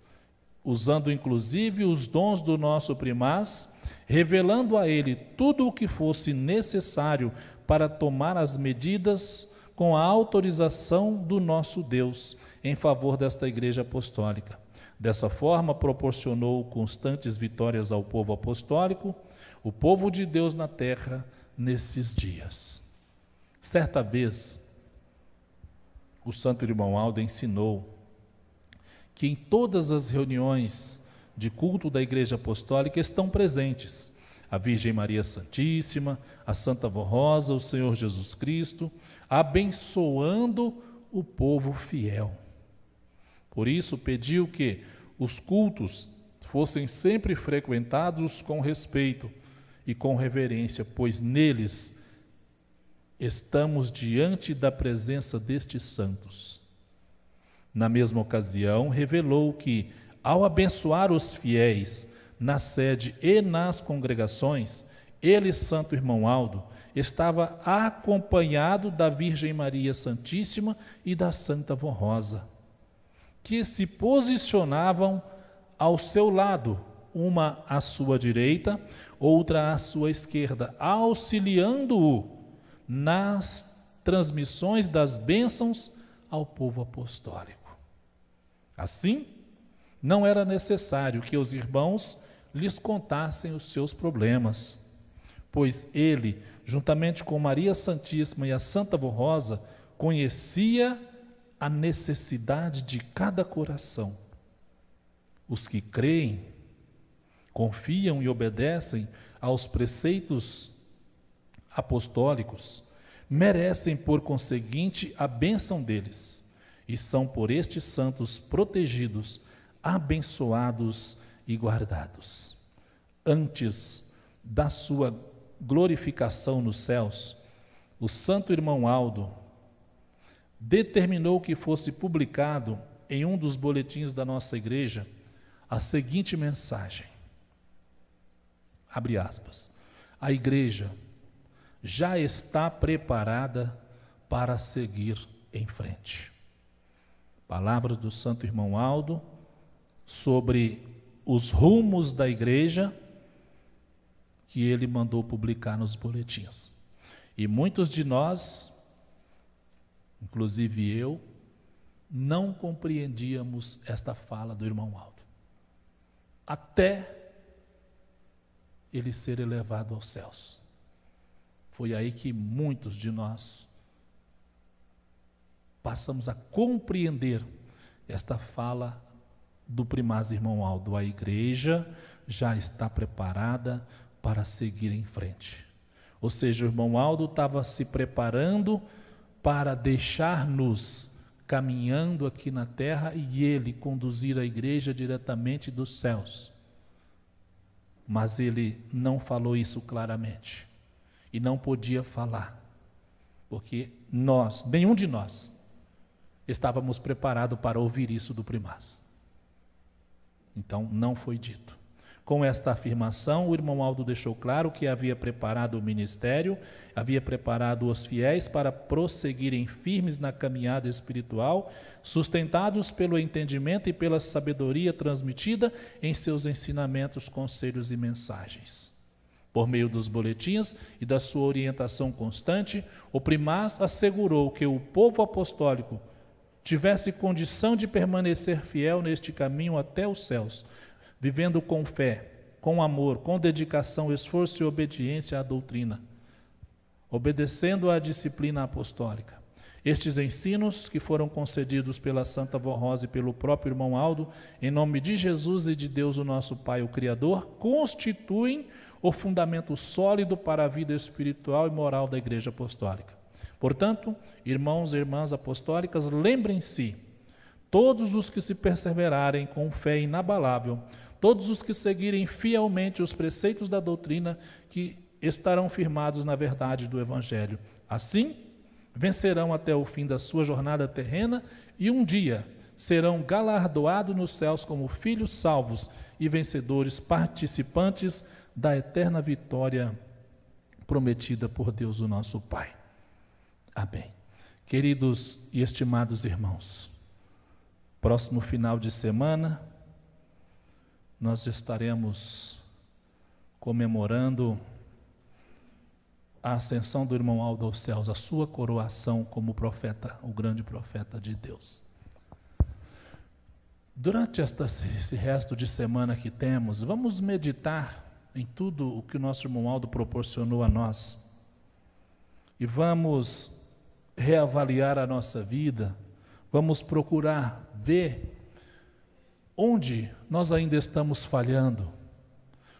usando inclusive os dons do nosso primaz, revelando a ele tudo o que fosse necessário para tomar as medidas com a autorização do nosso Deus em favor desta Igreja Apostólica. Dessa forma, proporcionou constantes vitórias ao povo apostólico, o povo de Deus na terra, nesses dias. Certa vez, o Santo Irmão Aldo ensinou que em todas as reuniões de culto da Igreja Apostólica estão presentes a Virgem Maria Santíssima, a Santa Vó Rosa, o Senhor Jesus Cristo, abençoando o povo fiel. Por isso pediu que os cultos fossem sempre frequentados com respeito e com reverência, pois neles estamos diante da presença destes santos. Na mesma ocasião, revelou que, ao abençoar os fiéis na sede e nas congregações, ele, Santo Irmão Aldo, estava acompanhado da Virgem Maria Santíssima e da Santa Vó Rosa, que se posicionavam ao seu lado, uma à sua direita, outra à sua esquerda, auxiliando-o nas transmissões das bênçãos ao povo apostólico. Assim, não era necessário que os irmãos lhes contassem os seus problemas, pois ele, juntamente com Maria Santíssima e a Santa Vó Rosa, conhecia a necessidade de cada coração. Os que creem, confiam e obedecem aos preceitos apostólicos, merecem, por conseguinte, a bênção deles, e são por estes santos protegidos, abençoados e guardados. Antes da sua glorificação nos céus, o Santo Irmão Aldo determinou que fosse publicado em um dos boletins da nossa igreja a seguinte mensagem, abre aspas: a igreja já está preparada para seguir em frente. Palavras do Santo Irmão Aldo sobre os rumos da igreja que ele mandou publicar nos boletins. E muitos de nós, inclusive eu, não compreendíamos esta fala do Irmão Aldo, até ele ser elevado aos céus. Foi aí que muitos de nós passamos a compreender esta fala do primaz Irmão Aldo. A igreja já está preparada para seguir em frente. Ou seja, o Irmão Aldo estava se preparando para deixar-nos caminhando aqui na terra e ele conduzir a igreja diretamente dos céus. Mas ele não falou isso claramente. E não podia falar, porque nós, nenhum de nós, estávamos preparados para ouvir isso do primaz. Então, não foi dito. Com esta afirmação, o Irmão Aldo deixou claro que havia preparado o ministério, havia preparado os fiéis para prosseguirem firmes na caminhada espiritual, sustentados pelo entendimento e pela sabedoria transmitida em seus ensinamentos, conselhos e mensagens. Por meio dos boletins e da sua orientação constante, o primaz assegurou que o povo apostólico tivesse condição de permanecer fiel neste caminho até os céus, vivendo com fé, com amor, com dedicação, esforço e obediência à doutrina, obedecendo à disciplina apostólica. Estes ensinos, que foram concedidos pela Santa Vó Rosa e pelo próprio Irmão Aldo, em nome de Jesus e de Deus, o nosso Pai, o Criador, constituem o fundamento sólido para a vida espiritual e moral da Igreja Apostólica. Portanto, irmãos e irmãs apostólicas, lembrem-se, todos os que se perseverarem com fé inabalável, todos os que seguirem fielmente os preceitos da doutrina que estarão firmados na verdade do Evangelho. Assim, vencerão até o fim da sua jornada terrena e um dia serão galardoados nos céus como filhos salvos e vencedores, participantes da eterna vitória prometida por Deus, o nosso Pai. Amém. Queridos e estimados irmãos, próximo final de semana, nós estaremos comemorando a ascensão do irmão Aldo aos céus, a sua coroação como profeta, o grande profeta de Deus. Durante esse resto de semana que temos, vamos meditar em tudo o que o nosso irmão Aldo proporcionou a nós. E vamos reavaliar a nossa vida, vamos procurar ver onde nós ainda estamos falhando.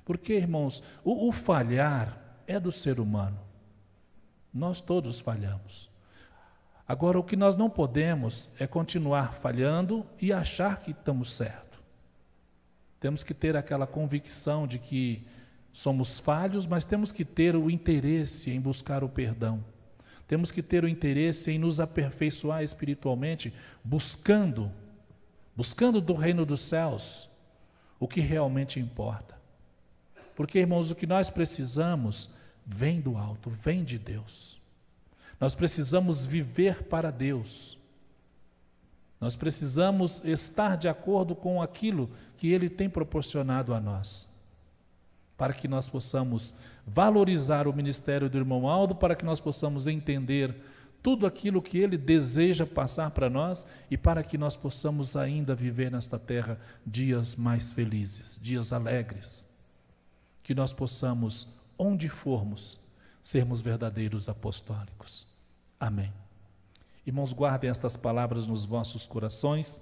Porque, irmãos, o falhar é do ser humano. Nós todos falhamos. Agora, o que nós não podemos é continuar falhando e achar que estamos certos. Temos que ter aquela convicção de que somos falhos, mas temos que ter o interesse em buscar o perdão. Temos que ter o interesse em nos aperfeiçoar espiritualmente, buscando do reino dos céus o que realmente importa. Porque, irmãos, o que nós precisamos vem do alto, vem de Deus. Nós precisamos viver para Deus. Nós precisamos estar de acordo com aquilo que Ele tem proporcionado a nós, para que nós possamos valorizar o ministério do irmão Aldo, para que nós possamos entender tudo aquilo que Ele deseja passar para nós e para que nós possamos ainda viver nesta terra dias mais felizes, dias alegres. Que nós possamos, onde formos, sermos verdadeiros apostólicos. Amém. Irmãos, guardem estas palavras nos vossos corações.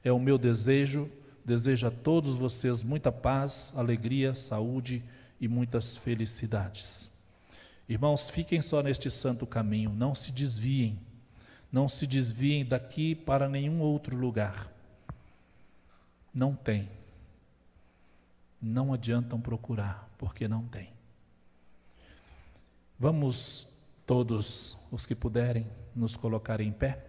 É o meu desejo. Desejo a todos vocês muita paz, alegria, saúde e muitas felicidades. Irmãos, fiquem só neste santo caminho, não se desviem daqui para nenhum outro lugar. Não tem. Não adiantam procurar, porque não tem. Vamos todos, os que puderem, nos colocar em pé.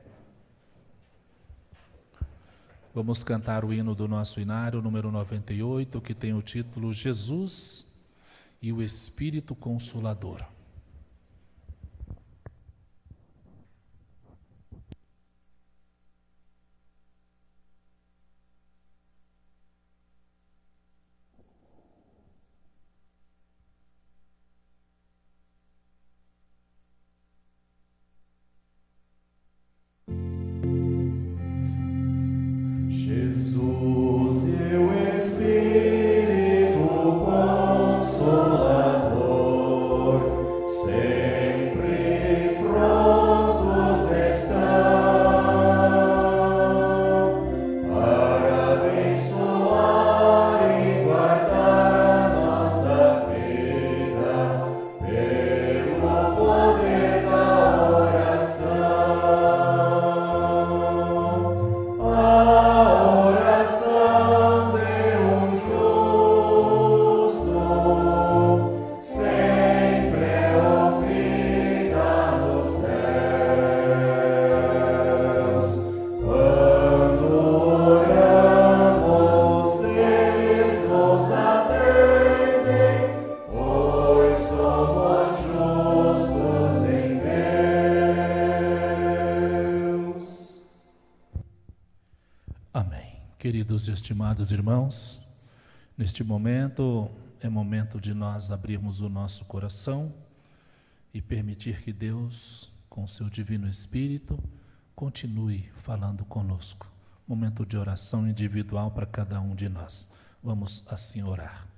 Vamos cantar o hino do nosso inário, número 98, que tem o título Jesus e o Espírito Consolador. Jesus e o Espírito Consolador, sempre prontos estão para abençoar e guardar a nossa vida pelo poder da oração. Queridos e estimados irmãos, neste momento é momento de nós abrirmos o nosso coração e permitir que Deus, com seu Divino Espírito, continue falando conosco. Momento de oração individual para cada um de nós. Vamos assim orar.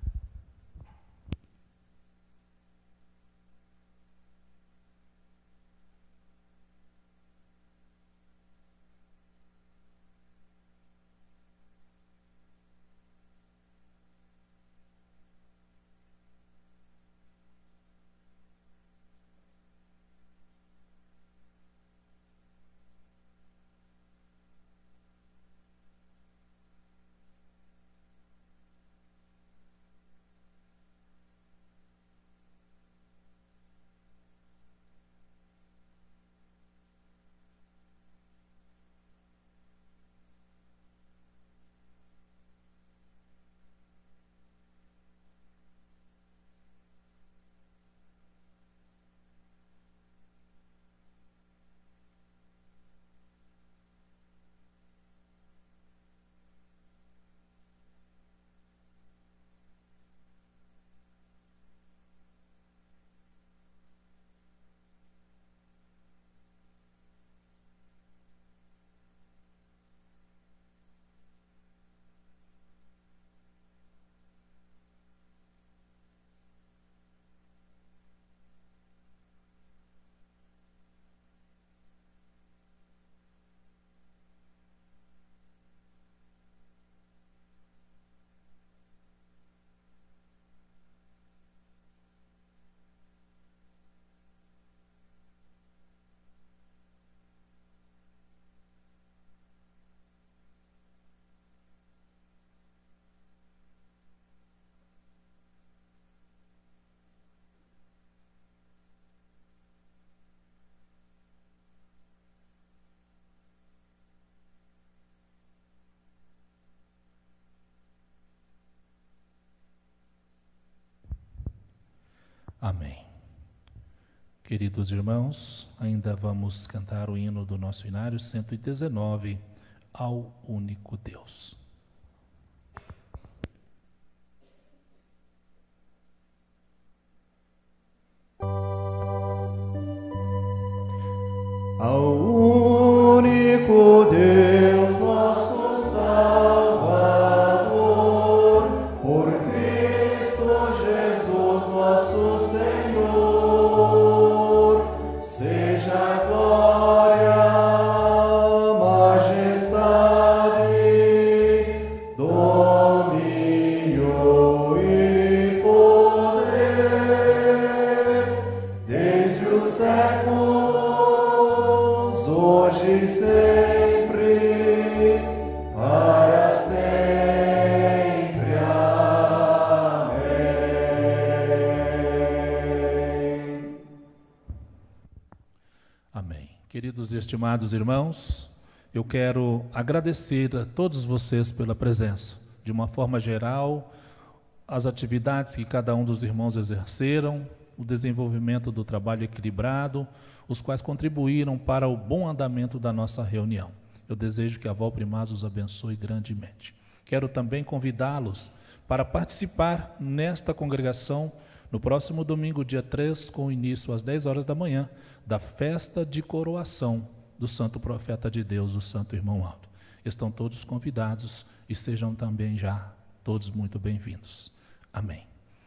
Amém. Queridos irmãos, ainda vamos cantar o hino do nosso inário 119, ao único Deus. Ao único Deus, nosso Salvador, por Cristo Jesus, nosso Senhor, seja a glória, majestade, domínio e poder, desde o século hoje e sempre, para sempre. Amém. Amém. Queridos e estimados irmãos, eu quero agradecer a todos vocês pela presença. De uma forma geral, as atividades que cada um dos irmãos exerceram, o desenvolvimento do trabalho equilibrado, os quais contribuíram para o bom andamento da nossa reunião. Eu desejo que a Vó Primaz os abençoe grandemente. Quero também convidá-los para participar nesta congregação no próximo domingo, dia 3, com início às 10 horas da manhã, da festa de coroação do Santo Profeta de Deus, o Santo Irmão Aldo. Estão todos convidados e sejam também já todos muito bem-vindos. Amém.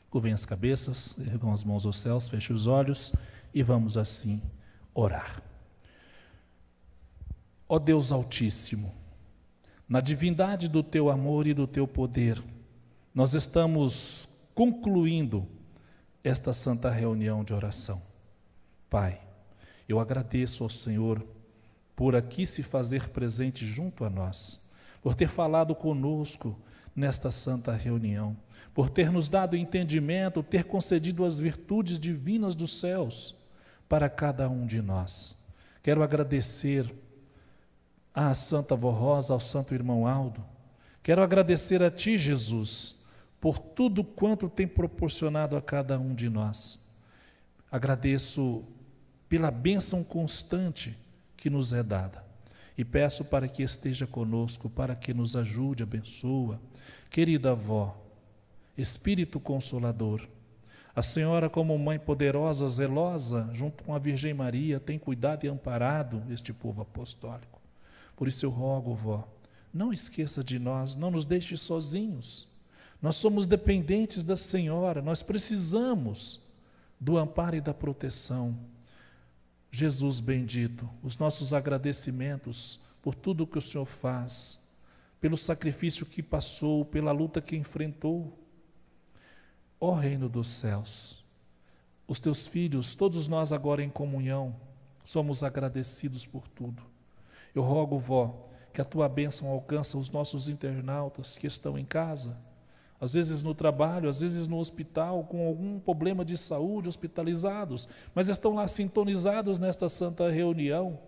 Curvem as cabeças, ergam as mãos aos céus, fechem os olhos e vamos assim orar. Ó Deus Altíssimo, na divindade do Teu amor e do Teu poder, nós estamos concluindo esta santa reunião de oração. Pai, eu agradeço ao Senhor por aqui se fazer presente junto a nós, por ter falado conosco nesta santa reunião, por ter nos dado entendimento, ter concedido as virtudes divinas dos céus para cada um de nós. Quero agradecer à Santa Vó Rosa, ao Santo Irmão Aldo. Quero agradecer a Ti, Jesus, por tudo quanto tem proporcionado a cada um de nós. Agradeço pela bênção constante que nos é dada. E peço para que esteja conosco, para que nos ajude, abençoa. Querida avó, Espírito Consolador, a Senhora, como Mãe poderosa, zelosa, junto com a Virgem Maria, tem cuidado e amparado este povo apostólico. Por isso eu rogo, vó, não esqueça de nós, não nos deixe sozinhos. Nós somos dependentes da Senhora, nós precisamos do amparo e da proteção. Jesus bendito, os nossos agradecimentos por tudo que o Senhor faz, pelo sacrifício que passou, pela luta que enfrentou. Ó Reino dos céus, os Teus filhos, todos nós agora em comunhão, somos agradecidos por tudo. Eu rogo, vó, que a Tua bênção alcance os nossos internautas que estão em casa, às vezes no trabalho, às vezes no hospital, com algum problema de saúde, hospitalizados, mas estão lá sintonizados nesta santa reunião,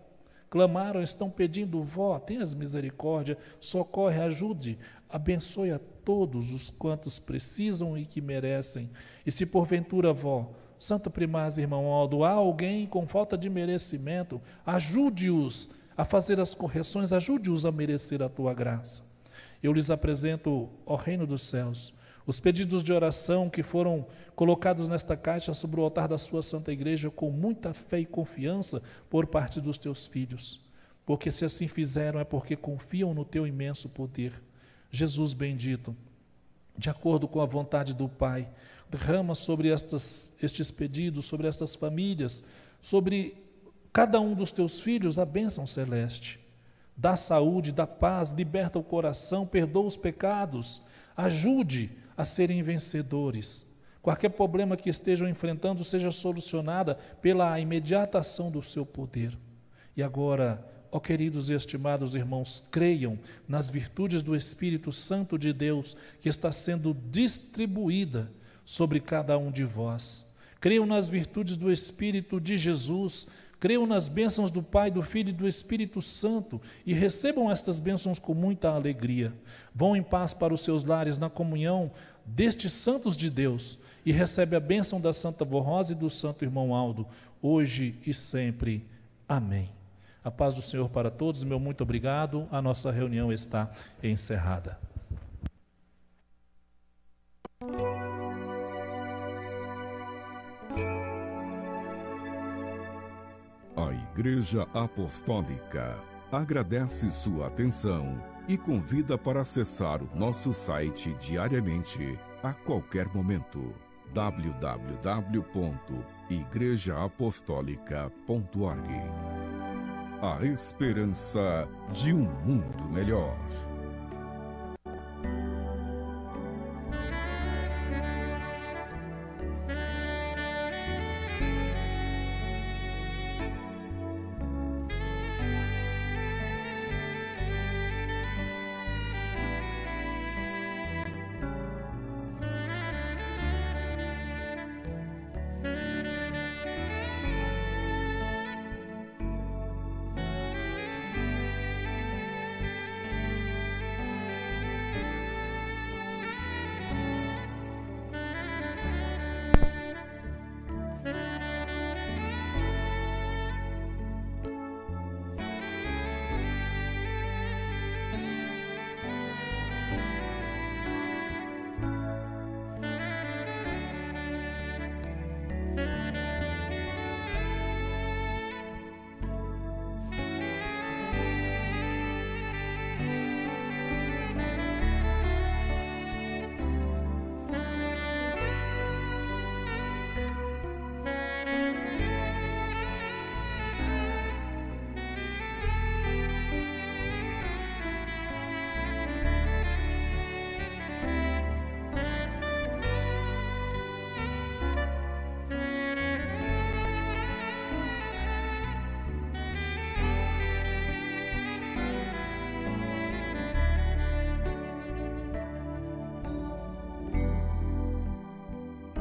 clamaram, estão pedindo, vó, tenha misericórdia, socorre, ajude, abençoe a todos os quantos precisam e que merecem. E se porventura, vó, Santo Primaz, Irmão Aldo, há alguém com falta de merecimento, ajude-os a fazer as correções, ajude-os a merecer a Tua graça. Eu lhes apresento, ó Reino dos céus, os pedidos de oração que foram colocados nesta caixa sobre o altar da Sua Santa Igreja com muita fé e confiança por parte dos Teus filhos, porque se assim fizeram é porque confiam no Teu imenso poder. Jesus bendito, de acordo com a vontade do Pai, derrama sobre estes pedidos, sobre estas famílias, sobre cada um dos Teus filhos a bênção celeste. Dá saúde, dá paz, liberta o coração, perdoa os pecados, ajude a serem vencedores. Qualquer problema que estejam enfrentando seja solucionada pela imediata ação do Seu poder. E agora, ó queridos e estimados irmãos, creiam nas virtudes do Espírito Santo de Deus que está sendo distribuída sobre cada um de vós. Creiam nas virtudes do Espírito de Jesus, creiam nas bênçãos do Pai, do Filho e do Espírito Santo e recebam estas bênçãos com muita alegria. Vão em paz para os seus lares na comunhão destes santos de Deus e recebe a bênção da Santa Vó Rosa e do Santo Irmão Aldo, hoje e sempre. Amém. A paz do Senhor para todos, meu muito obrigado. A nossa reunião está encerrada. A Igreja Apostólica agradece sua atenção e convida para acessar o nosso site diariamente, a qualquer momento. www.igrejaapostólica.org. A esperança de um mundo melhor.